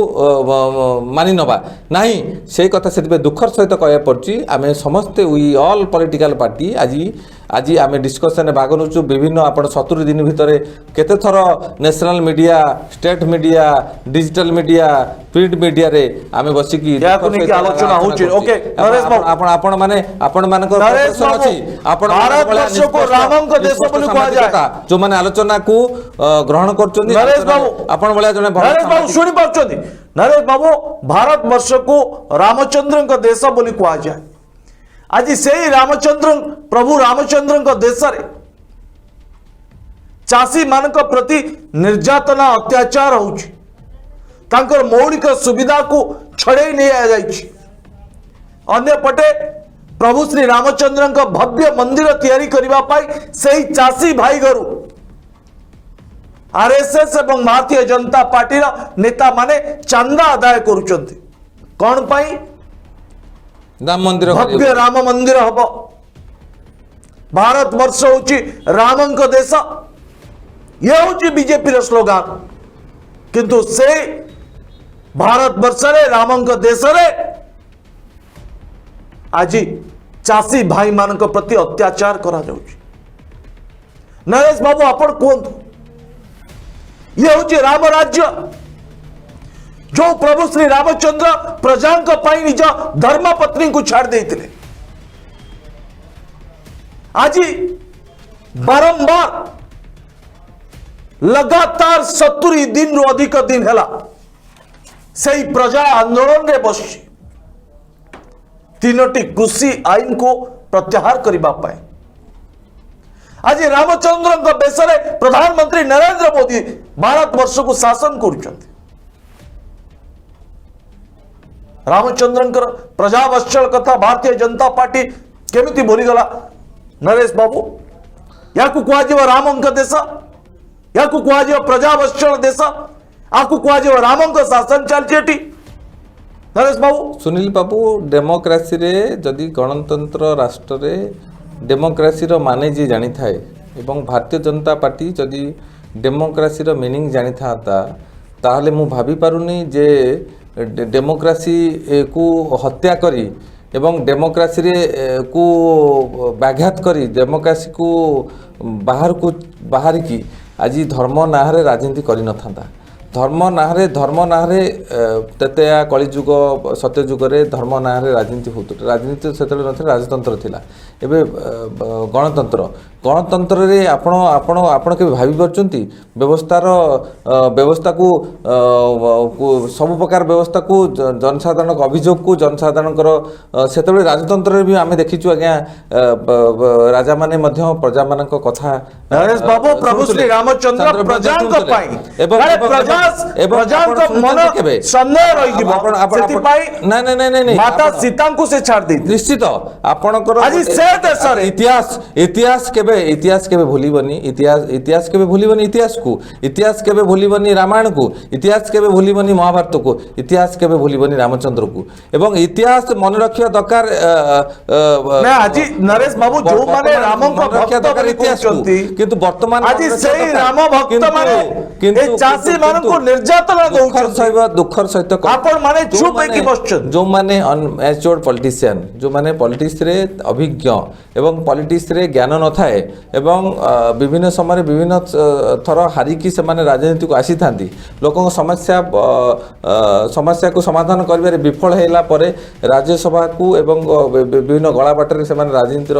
ମାନି ନେବା ନାହିଁ। ସେଇ କଥା ସେଥିପାଇଁ ଦୁଃଖର ସହିତ କହିବାକୁ ପଡ଼ୁଛି। ଆମେ ସମସ୍ତେ ଅଲ୍ ପଲିଟିକାଲ ପାର୍ଟି ଆଜି ଆମେ ଡିସ୍କସନରେ ଭାଗ ନେଉଛୁ। ବିଭିନ୍ନ ଆପଣ 70 ଦିନ ଭିତରେ କେତେ ଥର national media, state media, digital media, print ମିଡ଼ିଆରେ ଆମେ ବସିକି ଆଲୋଚନା ହେଉଛି। ଓକେ ଆପଣମାନଙ୍କର ଅଛି, ଯେଉଁମାନେ ଆଲୋଚନାକୁ ଗ୍ରହଣ କରୁଛନ୍ତି, ଆପଣ ଭଳିଆ ଜଣେ ଶୁଣି ପାରୁଛନ୍ତି ନରେଶ ବାବୁ, ଭାରତ ବର୍ଷକୁ ରାମଚନ୍ଦ୍ରଙ୍କ ଦେଶ ବୋଲି କୁହାଯାଏ। ଆଜି ସେଇ ପ୍ରଭୁ ରାମଚନ୍ଦ୍ରଙ୍କ ଦେଶରେ ଚାଷୀ ମାନଙ୍କ ପ୍ରତି ନିର୍ଯାତନା ଅତ୍ୟାଚାର ହେଉଛି, ତାଙ୍କର ମୌଳିକ ସୁବିଧାକୁ ଛଡ଼େଇ ନିଆଯାଇଛି। ଅନ୍ୟପଟେ ପ୍ରଭୁ ଶ୍ରୀ ରାମଚନ୍ଦ୍ରଙ୍କ ଭବ୍ୟ ମନ୍ଦିର ତିଆରି କରିବା ପାଇଁ ସେହି ଚାଷୀ ଭାଇ ଘରୁ आरएसएस एवं भारतीय जनता पार्टी नेता माने चंदा आदाय करुचंती कौन पाई राम मंदिर भव्य राम मंदिर हम भारत वर्ष होची रामंक देश ये होची बीजेपी स्लोगान किंतु से भारत वर्ष रे रामंक देश रे आज चाषी भाई मान प्रति अत्याचार करा जाउची। नरेश बाबू आपण कहतु ये होची राम राज्य जो प्रभु श्री रामचंद्र प्रजा निज धर्मपत्नी को छाड़ देते आज बारंबार लगातार 70 दिन रु अधिक दिन है से प्रजा आंदोलन रे बस 3टी कृषि आईन को प्रत्याहार करने आज रामचंद्र बेस प्रधानमंत्री नरेंद्र मोदी भारत वर्ष को शासन कर रामचंद्र प्रजावत्सल कथा भारतीय जनता पार्टी केमिति भूलीगला नरेश बाबू या कह रामंक देश या कह प्रजावत्सल देश आपको कह रामंक शासन चलती नरेश बाबू सुनील बाबू डेमोक्रेसी रे जदि गणतंत्र राष्ट्र रे डेमोक्रेसी रो माने जी जानी थाए एवं भारतीय जनता पार्टी जदि डेमोक्रेसी रो मीनिंग जानी था ताहले मु भाभी पारुनी जे डेमोक्रेसी को हत्या करी एवं डेमोक्रेसी रे को व्याघात करी डेमोक्रेसी को बाहर की आज धर्म नाहरे राजनीति करी न था धर्म नाहरे तेतेया कलिजुग सत्यजुग रे धर्म नाहरे राजनीति होत राजनीति से राजतंत्र थिला एबे गणतंत्र रे आपण के भाबी परचंती व्यवस्था को सब प्रकार व्यवस्था को जनसाधारण अभियोग को जनसाधारण सेतबे राजतंत्र रे भी आमे देखिछु आज्ञा राजा माने मध्य प्रजा मानक कथा नरेश बाबू प्रभु श्री रामचंद्र प्रजा मन संदेह रही माता सीता को से छाड़ दी निश्चित आपणकर आज से देश रे इतिहास केबे भूलिबनी इतिहास केबे भूलिबनी इतिहास केबे भूलिबनी रामायण को इतिहास केबे भूलिबनी महाभारत को इतिहास केबे भूलिबनी रामचंद्र को एवं इतिहास मन रखिया दरकार ना आज नरेश बाबू जो माने राम को भक्त दरकार इतिहास को किंतु वर्तमान आज सेही राम भक्त माने ए चासी मान को निर्यातना दुखर सहित आपण माने चुप की बसछन जो माने अनएच्योर्ड पॉलिटिशियन जो माने पॉलिटिक्स रे अभिज्ञ एवं पॉलिटिक्स रे ज्ञान न थाए एवं विभिन्न समय विभिन्न थर हारिकी से माने राजनीति को आसी थांती लोकों समस्या को समाधान करिबारे विफल हैला परे राज्यसभा को एवं विभिन्न गला बाटर से माने राजनीतिर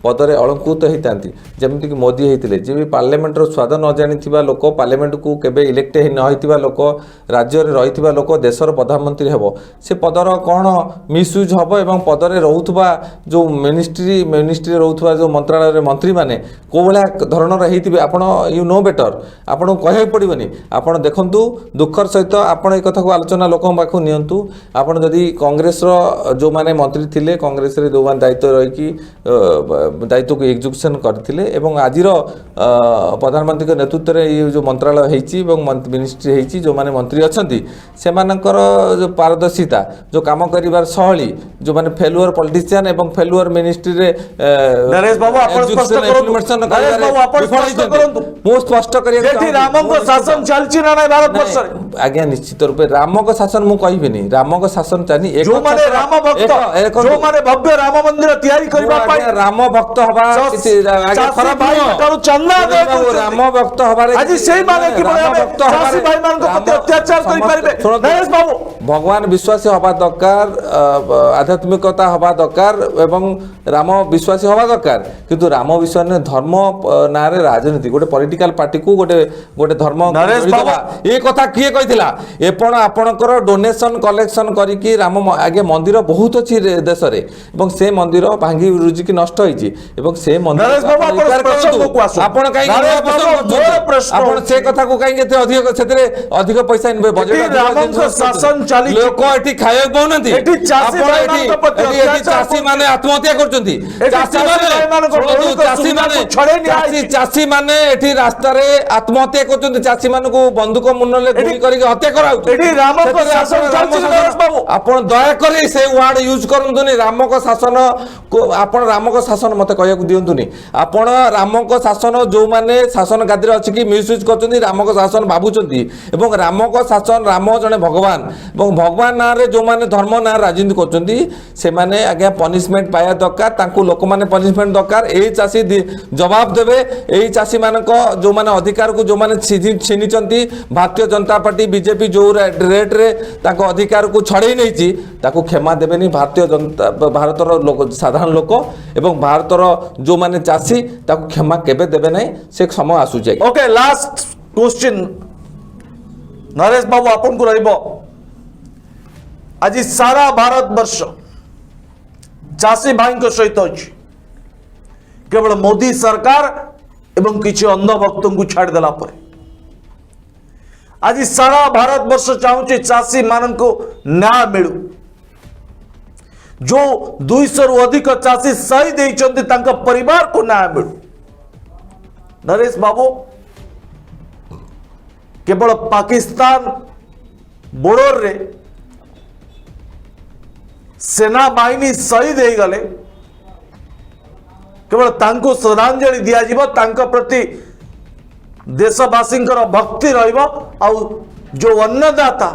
पदरे अलंकृत होती जमीक मोदी होते जी भी पार्लियामेंट स्वाद न जानी लोक पार्लियामेंट को केबे इलेक्ट न होता लोक राज्य में रही लोक देशर प्रधानमंत्री हेब से पदर कौन मिसयूज हम एवं पदरे रोथुबा जो मिनिस्ट्री रोथुबा जो मंत्रालय मंत्री माने को भाया धरणर होते आपण यू नो बेटर आपन कह पड़ोनी आपड़ देखु दुखर सहित आपड़ एक कथा को आलोचना लोक पाखु नियंतु आपड़ जदि कांग्रेस जो माने मंत्री थिले कांग्रेस रे जो माने दायित्व रही दायित्व को एग्जीक्यूशन करथिले एवं आजिर प्रधानमंत्री के नेतृत्व में ये जो मंत्रालय हेची एवं मिनिस्ट्री हेची जो माने मंत्री अछंती सेमानकर जो पारदर्शिता जो काम करिवार सहली जो माने फेलुअर पॉलिटिशियन एवं फेलुअर मिनिस्ट्री रे नरेश बाबू आपण स्पष्ट करंतु नरेश बाबू आपण स्पष्ट करंतु मो स्पष्ट करिया जेठी रामक शासन चलची ना नै भारत वर्ष रे आज्ञा निश्चित रूप रामक शासन मु कहिबिनी रामक शासन चानी एक जो माने राम भक्त जो माने भव्य राम मंदिर तयारी करबा पाई राम भक्त हवा किसी आगे खराब भाई चंदा दे राम भक्त हबारे आज सेही माने कि भक्त चासी भाई मान को प्रति अत्याचार करि परबे नरेश बाबू भगवान विश्वासी हवा दरकार आध्यात्मिकता हवा दरकार एवं राम विश्वासी हवा दरकार किंतु राम विश्वास ने धर्म नारे राजनीति गोटे पॉलिटिकल पार्टी को गोटे धर्म ये कथा किए कहिथिला एपण आपणकर डोनेशन कलेक्शन करिकि राम आगे मंदिर बहुत अछि देश रे एवं से मंदिर भांगी रुजी की नष्ट होइछि एवं से मंदिर आपण काई आपण से कथा को काई एते अधिक पैसा इनबे बजट शासन चाली लोक एठी खाय बोनंती आपण एठी चासी माने आत्महत्या करचंती चासी ସୁବିଧାକୁ ଛଡେଇ ନିଆଯାଇଛି। ଚାଷୀ ମାନେ ଏଠି ରାସ୍ତାରେ ଆତ୍ମହତ୍ୟା କରୁଛନ୍ତି, ଚାଷୀ ମାନଙ୍କୁ ବନ୍ଧୁକ ମୁନରେ ଗୁଳି କରିକି ହତ୍ୟା କରାଯାଉଛି। ଏଠି ରାମଙ୍କ ଶାସନ ଚାଲିଛି ନରେଶ ବାବୁ। ଆପଣ ଦୟାକରି ସେ ୱାର୍ଡ ୟୁଜ କରନ୍ତୁନି। ରାମଙ୍କ ଶାସନ ଆପଣ ରାମଙ୍କ ଶାସନ ମତେ କହିବାକୁ ଦିଅନ୍ତୁନି। ଆପଣ ରାମଙ୍କ ଶାସନ ଯୋଉମାନେ ଶାସନ ଗାଦିରେ ଅଛି କି ମିସୟୁଜ କରୁଛନ୍ତି ରାମଙ୍କ ଶାସନ ଭାବୁଛନ୍ତି, ଏବଂ ରାମଙ୍କ ଶାସନ ରାମ ଜଣେ ଭଗବାନ, ଏବଂ ଭଗବାନ ନାଁରେ ଯୋଉମାନେ ଧର୍ମ ନାଁରେ ରାଜନୀତି କରୁଛନ୍ତି ସେମାନେ ଆଜ୍ଞା ପନିଶମେଣ୍ଟ ପାଇବା ଦରକାର, ତାଙ୍କୁ ଲୋକମାନେ ପନିଶମେଣ୍ଟ ଦରକାର। ଏଇ ଚାଷୀ ଜବାବ ଦେବେ। ଏଇ ଚାଷୀ ମାନଙ୍କ ଯୋଉମାନେ ଅଧିକାରକୁ ଯୋଉମାନେ ଛିନିଛନ୍ତି, ଭାରତୀୟ ଜନତା ପାର୍ଟି ବିଜେପି ଯୋଉ ରେଟ୍ରେ ତାଙ୍କ ଅଧିକାରକୁ ଛଡେଇ ନେଇଛି ତାକୁ କ୍ଷମା ଦେବେନି ଭାରତର ଲୋକ, ସାଧାରଣ ଲୋକ ଏବଂ ଭାରତର ଯୋଉମାନେ ଚାଷୀ ତାକୁ କ୍ଷମା କେବେ ଦେବେ ନାହିଁ। ସେ ସମୟ ଆସୁଛି। ओके लास्ट क्वेश्चन नरेश बाबू आपन को रहिबो। आज सारा भारत वर्ष चाषी भाई को सहित अछि, केवल मोदी सरकार एवं किसी अंध भक्त को छाड़ देला पर आज सारा भारत वर्ष चाहूँ चाषी मान को न्याय मिलू। जो 200 रु अधिक चाषी शहीद होती परिवार को न्याय मिलू। नरेश बाबू केवल पाकिस्तान बॉर्डर रे सेना बाहिनी शहीद हो गले, केवल तांको श्रद्धांजलि दिया जिवो, तांको प्रति देशवासी भक्ति रहिबो। आउ जो अन्नदाता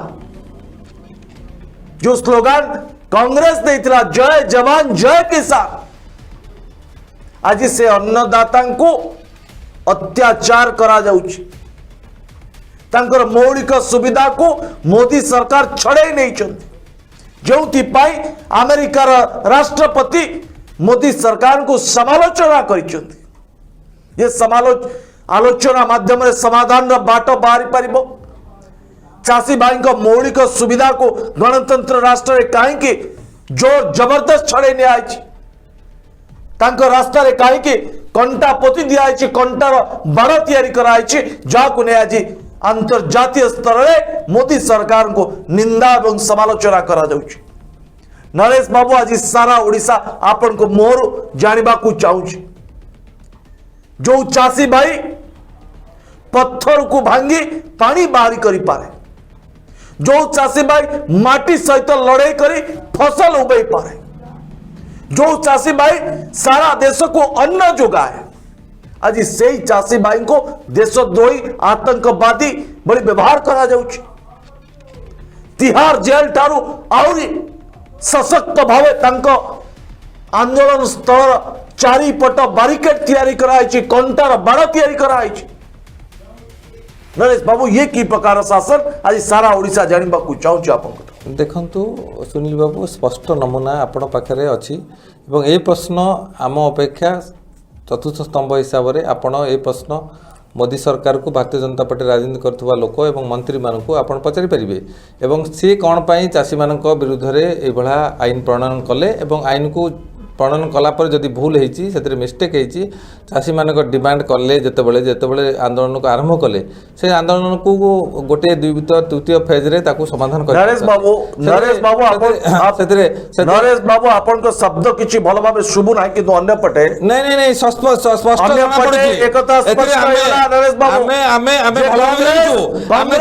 जो स्लोगान कांग्रेस देइतिला जय जवान जय किसान, आज से अन्नदाता को अत्याचार करा जाउछि। तांकर मौलिक सुविधा को मोदी सरकार छड़े नहीं चंदी, जोथि पाई अमेरिकार राष्ट्रपति मोदी सरकार को समालोचना करिचंदी। ये आलोचना माध्यम रे समाधान रा बाट बाहरी परिबो। चाषी भाई को मौलिक सुविधा को गणतंत्र राष्ट्र रे काहे कि जोर जबरदस्त छड़े नि आइछि, तांको रास्ता रे काहे कि कंटा पोती दिया आइछि, कंटार बाड़ तैयारी करा आइछि, जाको ने आज अंतर्जातीय स्तर रे मोदी सरकार को निंदा एवं समालोचना करा जाउछि। नरेश बाबू आज सारा ओडिशा आपन को मोर जानिबा को चाहूछि, जो चाषी भाई पत्थर को भांगी पानी बाहरी करि पारे, जो चाषी भाई माटी सहित लड़ाई करी फसल उगई पारे, जो चाषी भाई सारा देश को अन्न जोगाए, आज से चाषी भाई को देशद्रोही आतंकवादी बड़ी व्यवहार करा जाउछि। तिहार जेल ठारू आउरी सशक्त भावे तांको आंदोलन स्थल चारिपट बारिकेड तैयारी कराई, कंटार बाड़ तैयारी कराई। नरेश बाबू ये की प्रकार शासन आज सारा ओडिशा जानिबा को चाहूँ आप देखंतु सुनील बाबू स्पष्ट नमूना आपण पाखरे अछि, एवं ए प्रश्न आम अपेक्षा चतुर्थ स्तंभ हिसाब से आपण ए प्रश्न मोदी सरकार को भारतीय जनता पार्टी राजनीति करथुवा लोक एवं मंत्री मानक आपण पचारि परिबे, एवं सी कोन पई चाषी मानक विरुद्ध रे ए भला आईन प्रणयन कले, एवं आईन को प्रणयन कलापर जदि भूल होती से मिस्टेक होती चाषी मान डिमांड कले जितेबले आंदोलन को आरंभ कले से आंदोलन को गोटे तृतीय फेज रे ताकू समाधान कर नरेश बाबू आपन को शब्द किछि भल भाबे शुभु नाही कि अन्य पटे नहीं स्पष्ट अन्य पटे एकता स्पष्ट होला नरेश बाबू हमें भल भाबे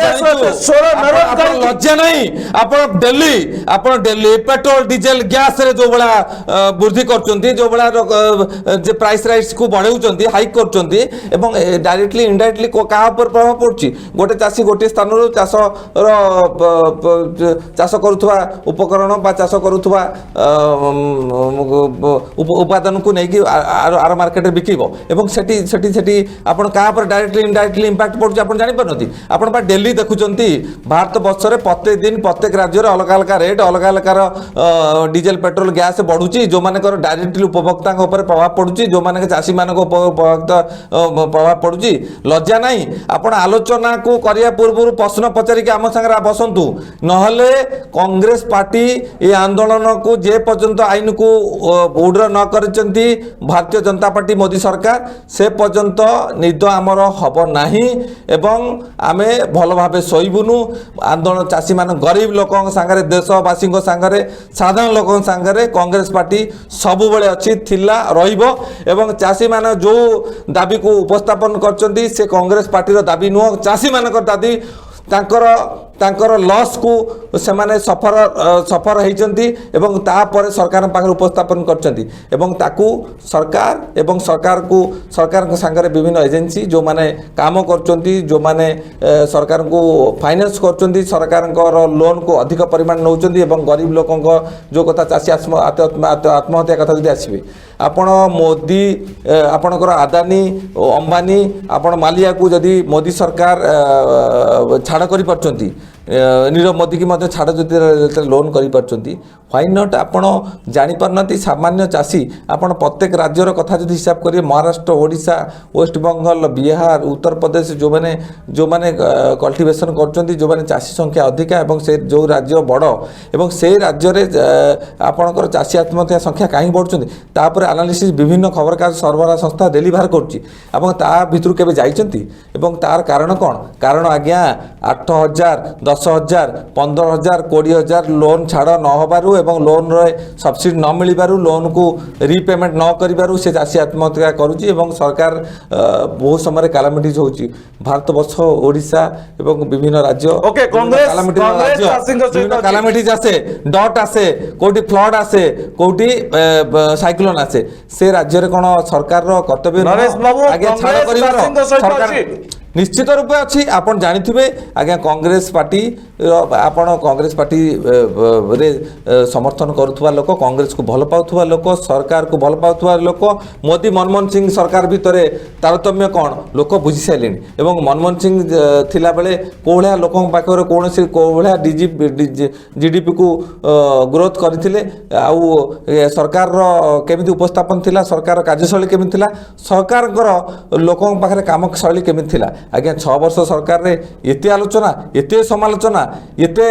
लज्जा नहीं आपण डेली पेट्रोल डीजल गैस रे जो बड़ा वृद्धि करचंती जो बड़ा जे प्राइस राइट्स को बढ़ाउचंती हाइक करचंती एवं डायरेक्टली इनडायरेक्टली का ऊपर प्रभाव पड़छि गोटे चाषी गोटे स्थान रो चाष करुवा उपकरण बा चाष करुवा उपादान को नहीं आर मार्केट रे बिकिबो एवं सेठी सेठी सेठी आपण का ऊपर डायरेक्टली इनडायरेक्टली इंपैक्ट पड़छि आपण जानि परनती आपण बा दिल्ली देखुचंती भारत वर्ष रे प्रत्येक दिन प्रत्येक राज्य रे अलग अलग रेट अलग अलग डीजल पेट्रोल गैस बढ़ुछि जो माने डायरेक्टली उपभोक्ता ऊपर प्रभाव पड़ुछि जो माने चाषी मान प्रभाव पड़ुछि लज्जा नहीं आपण आलोचना को करिया पूर्व प्रश्न पचारिक आम संगे बसंतु नहले कांग्रेस पार्टी ये आंदोलन को जे पर्यंत आईन को उड्र न करचंती भारतीय जनता पार्टी मोदी सरकार से पर्यंत निद आमर हब नाही एवं आमे भल भाबे सोइबुनु आंदोलन चाषी मान गरीब लोक संगे देशवासी संगे साधारण लोक संगे कांग्रेस पार्टी ସବୁବେଳେ ଅଛି ଥିଲା ରହିବ ଏବଂ ଚାଷୀମାନେ ଯେଉଁ ଦାବିକୁ ଉପସ୍ଥାପନ କରିଛନ୍ତି ସେ କଂଗ୍ରେସ ପାର୍ଟିର ଦାବି ନୁହଁ ଚାଷୀମାନଙ୍କର ଦାବି ତାଙ୍କର ଲସ୍କୁ ସେମାନେ ସଫର ହେଇଛନ୍ତି ଏବଂ ତାପରେ ସରକାରଙ୍କ ପାଖରେ ଉପସ୍ଥାପନ କରିଛନ୍ତି ଏବଂ ତାକୁ ସରକାର ଏବଂ ସରକାରଙ୍କ ସାଙ୍ଗରେ ବିଭିନ୍ନ ଏଜେନ୍ସି ଯେଉଁମାନେ କାମ କରୁଛନ୍ତି ଯେଉଁମାନେ ସରକାରଙ୍କୁ ଫାଇନାନ୍ସ କରୁଛନ୍ତି ସରକାରଙ୍କର ଲୋନ୍କୁ ଅଧିକ ପରିମାଣ ନେଉଛନ୍ତି ଏବଂ ଗରିବ ଲୋକଙ୍କ ଯେଉଁ କଥା ଚାଷୀ ଆତ୍ମହତ୍ୟା କଥା ଯଦି ଆସିବେ ଆପଣ ମୋଦି ଆପଣଙ୍କର ଆଦାନୀ ଅମ୍ବାନୀ ଆପଣ ମାଲିଆକୁ ଯଦି ମୋଦି ସରକାର ଛାଡ଼ କରିପାରୁଛନ୍ତି नीरव मोदी की मध्य छाड़ जो लोन करें व्हाई नॉट आपण जापारे सामान्य चाषी आपण प्रत्येक राज्यर कथा जो हिसाब करेंगे महाराष्ट्र ओडिशा वेस्ट बेंगल बिहार उत्तर प्रदेश जो मैंने कल्टिवेशन कर जो मैंने चाषी संख्या अधिका से जो राज्य बड़ एवं से राज्य आपणकर चाषी आत्महत्या संख्या कहीं बढ़ुं एनालिसिस विभिन्न खबरकागज सरबराह संस्था डेली बाहर कर केवे जाइछंती एवं तार कारण कौन कारण आज्ञा 8,000 10,000 15,000 20,000 लोन छाड़ न होबारु एवं लोन रे सब्सिडी न मिलिबारु लोन को रीपेमेंट न करिबारु से चाषी आत्महत्या करुची एवं सरकार बहुत समय कैलामिटीज होची भारत वर्ष ओडिशा एवं विभिन्न राज्य ओके कांग्रेस कैलामिटीज आसे डॉट आसे कोटी फ्लड आसे कोटी साइक्लोन आसे से राज्य रे कोन सरकार रो कर्तव्य नरेश बाबू आगे छाड़ करिबार सरकार निश्चित रूपे अच्छी आपन जानिथिबे आज्ञा कांग्रेस पार्टी आपण कांग्रेस पार्टी रे समर्थन करुथुवा लोक कांग्रेस को भल पाउथुवा लोक सरकार को भल पाउथुवा लोक मोदी मनमोहन सिंह सरकार भितरे तारतम्य कौन लोक बुझी साइलेनी एवं मनमोहन सिंह थिला बेले कोहळा लोकन पाखरे कोनसी कोहळा जीडीपी को ग्रोथ करथिले आउ सरकार रो केमिति उपस्थापन थिला सरकार कार्यशैली केमिति थिला सरकार लोकन पाखरे काम शैली केमिति थिला आज्ञा 6 वर्ष सरकार रे एते आलोचना एते समालोचना एते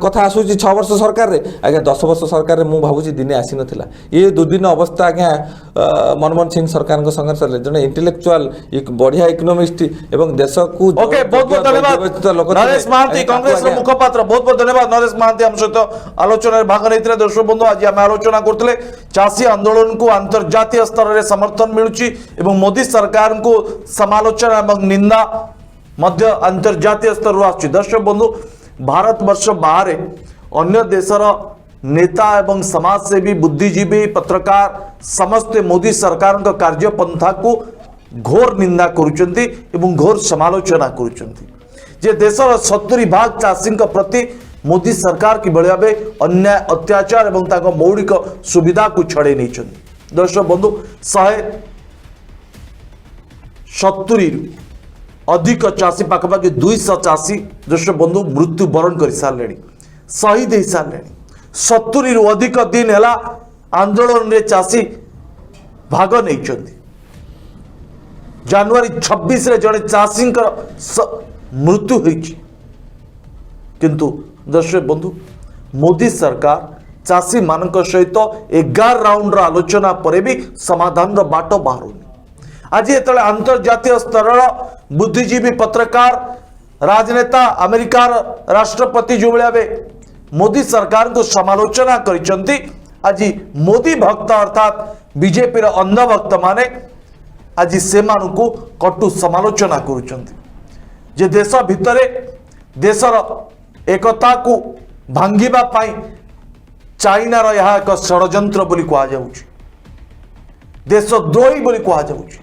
कथा आसुची 6 वर्ष सरकार रे आज्ञा 10 वर्ष सरकार रे मु भाबुची दिने आसी नथिला ये दुदिन अवस्था आज्ञा मनमोहन सिंह सरकार को संघर्ष रे जने इंटेलेक्चुअल एक बढ़िया इकोनॉमिस्ट एवं देश को ओके बहुत बहुत धन्यवाद नरेश महांती कांग्रेस रो मुखपात्र बहुत बहुत धन्यवाद नरेश महांती हम सहित आलोचना रे भाग नैथिले दर्शक बंधु आज हम आलोचना करथले चासी आंदोलन को अंतर्जातीय स्तर रे समर्थन मिलुची एवं मोदी सरकार को समालोचना निंदा मध्य अंतर्जातीय स्तर आसुची दर्शक बंधु भारत वर्ष बाहर अन्य देशर नेता एवं समाजसेवी बुद्धिजीवी पत्रकार समस्ते मोदी सरकार कार्यपंथा को घोर निंदा करुचंती एवं घोर समालोचना करुचंती जे देशर 70% चाषी प्रति मोदी सरकार किभଳି भाबे अन्याय अत्याचार एवं ताको मौलिक सुविधा को छड़े नहीं दर्शक बंधु 170 अधिक चाषी पाखापाखि 200 चाषी दर्शक बंधु मृत्यु वरण कर सारे शहीद हो सारे 70 रु अधिक दिन है आंदोलन रे चाषी भाग नहीं जनवरी 26 रे जड़े चाषी मृत्यु होती किंतु दर्शक बंधु मोदी सरकार चाषी मान सहित 11 राउंड आलोचना पर भी समाधान बाट बाहर आज ये अंतर्जातीय स्तर बुद्धिजीवी पत्रकार राजनेता अमेरिकार राष्ट्रपति जो भाव मोदी सरकार को समालोचना करिसेंती आज मोदी भक्त अर्थात बीजेपी अंध भक्त माने आज से को कटु समालोचना करुचंती जे देश भितरे देशर एकता को भांगिबा पाई चाइनार यह एक षड्यंत्र बोली कहा जाउछि देशद्रोही बोली कहा जाउछि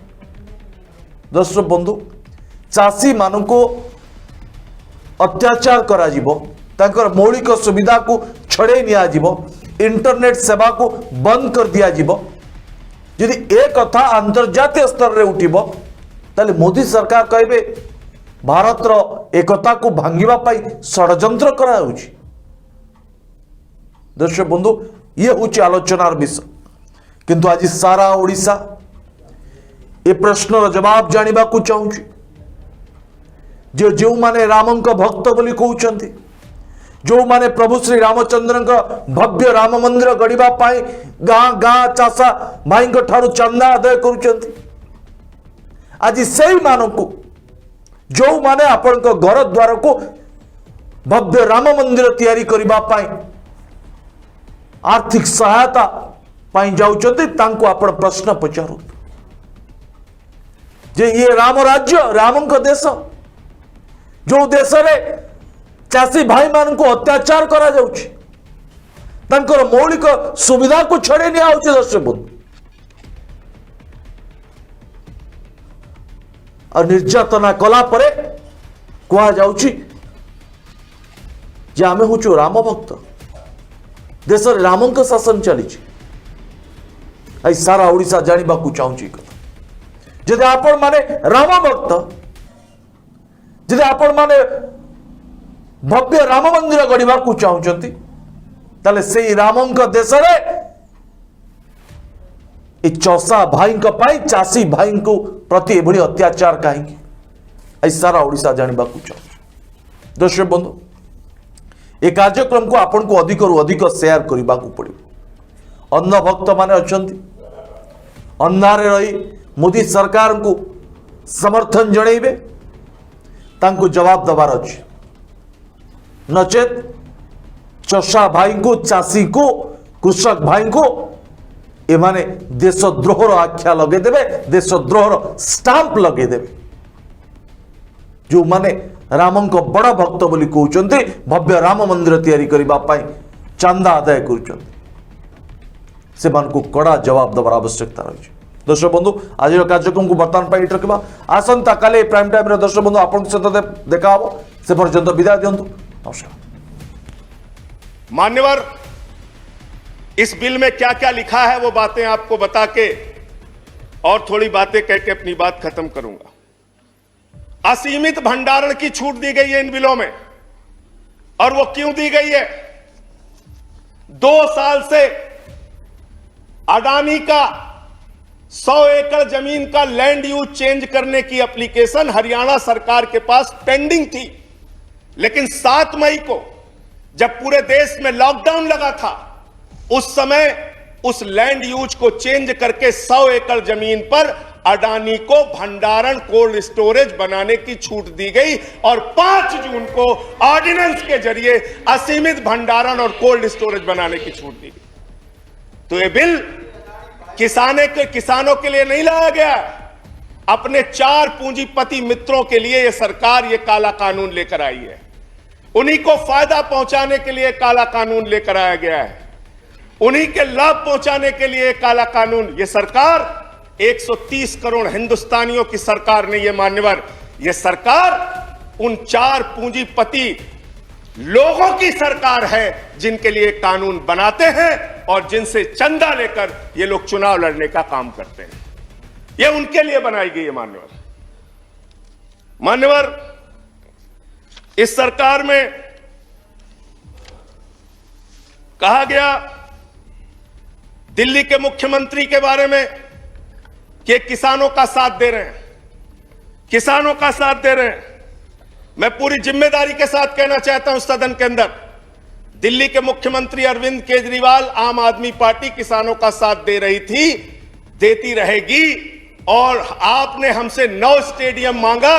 दर्शक बंधु चाषी मान को अत्याचार करा जिवो तांकर मौलिक सुविधा को छड़े निया जिवो इंटरनेट सेवा को बंद कर दिया जिवो यदि एक कथा अंतर्जातीय स्तर रे उठिबो ताले मोदी सरकार कहबे भारत रो एकता को भांगिबा पाई षड्यंत्र करा होउछि दर्शक बंधु ये होउछि आलोचनार विषय किंतु आज सारा ओडिशा ए प्रश्नर जवाब जानिबा को चाहूछि जे जो माने रामंक भक्त बोली कहउछंती जो माने प्रभु श्री रामचंद्रंक भव्य राम मंदिर गढ़िबा पाई गाँ गाँ चाषा भाई ठारू चंदा आदाय करुछंती आज सेई मानकु जो माने आपण घर द्वार को भव्य राम मंदिर तैयारी करबा पाई आर्थिक सहायता पाई जाउचंती तांको आपण प्रश्न पचारू जे ये राम राज्य रामंक देश जो देश रे चाषी भाई मान को अत्याचार करा जाउछि तांकर मौलिक सुविधा को छड़े नि आउछि दर्शक बंधु और निर्यातना कला परे कहा जाउछि जे आमे होछु राम भक्त देश रे रामंक शासन चली आई सारा ओडिशा जानिबा को चाहूछि कथा जदि आपण माने राम भक्त जदि आपण माने भव्य राम मंदिर गढ़ा को चाहूंती ताले से रामंक देश रे चषा भाई चाषी भाई को प्रति एभली अत्याचार कहीं सारा ओडिशा जानवा चाहूँ दर्शक बंधु ए कार्यक्रम को आपन को अधिक रु अधिक शेयर करने को पड़ो अन्य भक्त माने अछंती अंधारे रही मोदी सरकार को समर्थन जणेबे तांको जवाब दबार अछि नचेत चषा भाई को चाषी को कृषक भाई को एमाने देशद्रोहर आख्या लगे देबे देशद्रोहर स्टाम्प लगे देबे जो माने रामंक बड़ भक्त बोली कहउचंती भव्य राम मंदिर तैयारी करबा पई चंदा आदाय करूचंती से मान को कड़ा जवाब दबार आवश्यकता रही दर्शक बंधु आज कार्यक्रम को बर्तमान पर इट रखा आसंता काले प्राइम टाइम रे दर्शक बंधु आपन सहित देखा हो से पर्यंत विदाय दियंतु नमस्कार मान्यवर इस बिल में क्या क्या लिखा है वो बातें आपको बता के और थोड़ी बातें कह के अपनी बात खत्म करूंगा असीमित भंडारण की छूट दी गई है इन बिलों में और वो क्यों दी गई है 2 साल से अडानी का 100 एकड़ जमीन का लैंड यूज चेंज करने की एप्लीकेशन हरियाणा सरकार के पास पेंडिंग थी लेकिन 7 मई को जब पूरे देश में लॉकडाउन लगा था उस समय उस लैंड यूज को चेंज करके 100 एकड़ जमीन पर अडानी को भंडारण कोल्ड स्टोरेज बनाने की छूट दी गई और 5 जून को ऑर्डिनेंस के जरिए असीमित भंडारण और कोल्ड स्टोरेज बनाने की छूट दी गई। तो ये बिल किसानों के लिए नहीं लाया गया, अपने 4 पूंजीपति मित्रों के लिए यह सरकार ये काला कानून लेकर आई है। उन्हीं को फायदा पहुंचाने के लिए काला कानून लेकर आया गया है, उन्हीं के लाभ पहुंचाने के लिए काला कानून। यह सरकार 130 करोड़ हिंदुस्तानियों की सरकार नहीं है मान्यवर, यह सरकार उन 4 पूंजीपति लोगों की सरकार है जिनके लिए कानून बनाते हैं और जिनसे चंदा लेकर ये लोग चुनाव लड़ने का काम करते हैं। यह उनके लिए बनाई गई है मान्यवर इस सरकार में कहा गया दिल्ली के मुख्यमंत्री के बारे में कि किसानों का साथ दे रहे हैं, किसानों का साथ दे रहे हैं। मैं पूरी जिम्मेदारी के साथ कहना चाहता हूं सदन के अंदर, दिल्ली के मुख्यमंत्री अरविंद केजरीवाल, आम आदमी पार्टी किसानों का साथ दे रही थी, देती रहेगी। और आपने हमसे 9 स्टेडियम मांगा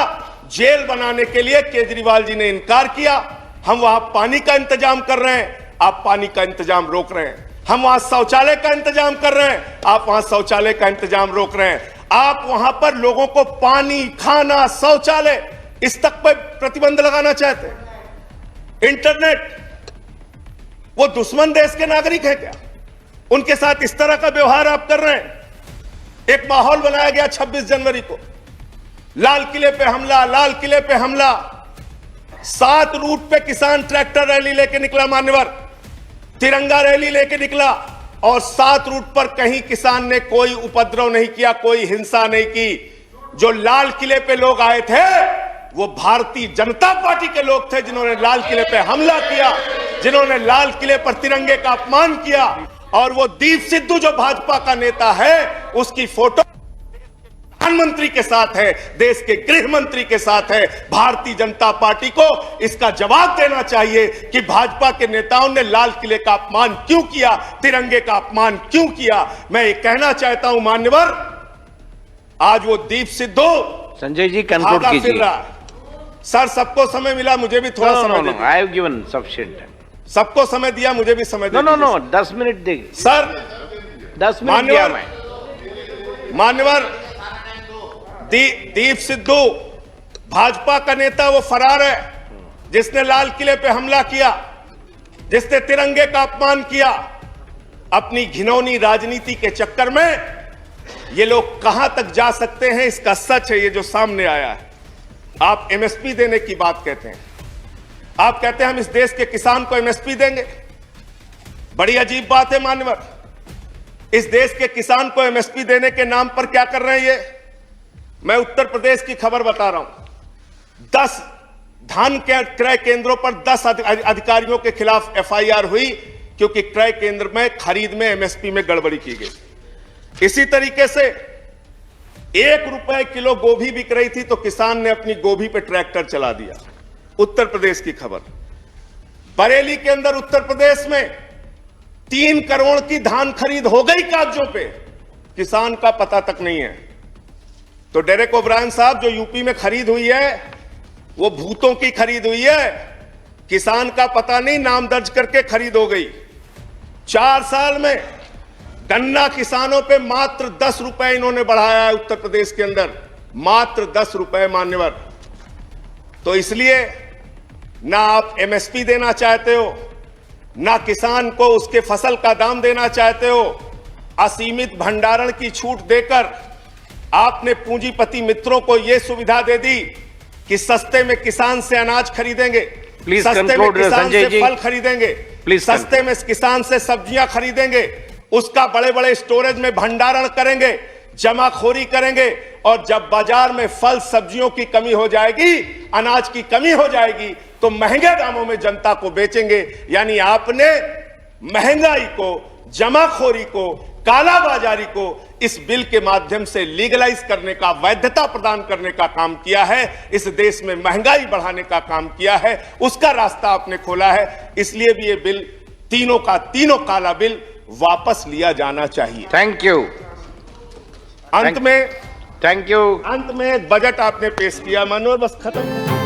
जेल बनाने के लिए, केजरीवाल जी ने इनकार किया। हम वहां पानी का इंतजाम कर रहे हैं, आप पानी का इंतजाम रोक रहे हैं। हम वहां शौचालय का इंतजाम कर रहे हैं, आप वहां शौचालय का इंतजाम रोक रहे हैं। आप वहां पर लोगों को पानी, खाना, शौचालय इस तक पर प्रतिबंध लगाना चाहते हैं। इंटरनेट, वो दुश्मन देश के नागरिक है क्या? उनके साथ इस तरह का व्यवहार आप कर रहे हैं। एक माहौल बनाया गया 26 जनवरी को, लाल किले पे हमला, लाल किले पे हमला। 7 रूट पे किसान ट्रैक्टर रैली लेके निकला मान्यवर, तिरंगा रैली लेके निकला और 7 रूट पर कहीं किसान ने कोई उपद्रव नहीं किया, कोई हिंसा नहीं की। जो लाल किले पे लोग आए थे वो भारतीय जनता पार्टी के लोग थे जिन्होंने लाल किले पे हमला किया, जिन्होंने लाल किले पर तिरंगे का अपमान किया। और वो दीप सिद्धू जो भाजपा का नेता है, उसकी फोटो प्रधानमंत्री के साथ है, देश के गृह मंत्री के साथ है। भारतीय जनता पार्टी को इसका जवाब देना चाहिए कि भाजपा के नेताओं ने लाल किले का अपमान क्यों किया, तिरंगे का अपमान क्यों किया। मैं ये कहना चाहता हूं मान्यवर, आज वो दीप सिद्धू संजय जी कंक्लूड कीजिए। सर सबको समय मिला, मुझे भी थोड़ा समय दीजिए। I have given sufficient time. सबको समय दिया, मुझे भी समय दीजिए। नो 10 मिनट देंगे सर। 10 मिनट दिया मैं। मान्यवर दीप सिद्धू भाजपा का नेता वो फरार है जिसने लाल किले पे हमला किया, जिसने तिरंगे का अपमान किया। अपनी घिनौनी राजनीति के चक्कर में ये लोग कहां तक जा सकते हैं, इसका सच है ये जो सामने आया है। आप एमएसपी देने की बात कहते हैं, आप कहते हैं हम इस देश के किसान को एमएसपी देंगे। बड़ी अजीब बात है मान्यवर, इस देश के किसान को एमएसपी देने के नाम पर क्या कर रहे हैं ये। मैं उत्तर प्रदेश की खबर बता रहा हूं। 10 धान के क्रय केंद्रों पर 10 अधिकारियों के खिलाफ एफआईआर हुई क्योंकि क्रय केंद्र में खरीद में एमएसपी में गड़बड़ी की गई। इसी तरीके से 1 रुपए किलो गोभी बिक रही थी तो किसान ने अपनी गोभी पे ट्रैक्टर चला दिया। उत्तर प्रदेश की खबर। बरेली के अंदर उत्तर प्रदेश में 3 करोड़ की धान खरीद हो गई कागजों पे, किसान का पता तक नहीं है। तो डेरेक ओब्रायन साहब, जो यूपी में खरीद हुई है वो भूतों की खरीद हुई है, किसान का पता नहीं, नाम दर्ज करके खरीद हो गई। 4 साल में गन्ना किसानों पे मात्र 10 रुपए इन्होंने बढ़ाया है उत्तर प्रदेश के अंदर, मात्र 10 रुपए मान्यवर। तो इसलिए ना आप एमएसपी देना चाहते हो, ना किसान को उसके फसल का दाम देना चाहते हो। असीमित भंडारण की छूट देकर आपने पूंजीपति मित्रों को यह सुविधा दे दी कि सस्ते में किसान से अनाज खरीदेंगे, प्लीज सस्ते में कंक्लूड किसान संजय से जी, फल खरीदेंगे, प्लीज सस्ते में किसान से सब्जियां खरीदेंगे, उसका बड़े बड़े स्टोरेज में भंडारण करेंगे, जमाखोरी करेंगे, और जब बाजार में फल सब्जियों की कमी हो जाएगी, अनाज की कमी हो जाएगी, तो महंगे दामों में जनता को बेचेंगे। यानी आपने महंगाई को, जमाखोरी को, कालाबाजारी को इस बिल के माध्यम से लीगलाइज करने का, वैधता प्रदान करने का काम किया है। इस देश में महंगाई बढ़ाने का काम किया है, उसका रास्ता आपने खोला है। इसलिए भी ये बिल तीनों का तीनों काला बिल वापस लिया जाना चाहिए। Thank you. अंत में थैंक यू। अंत में एक बजट आपने पेश किया, मनोहर, बस खत्म।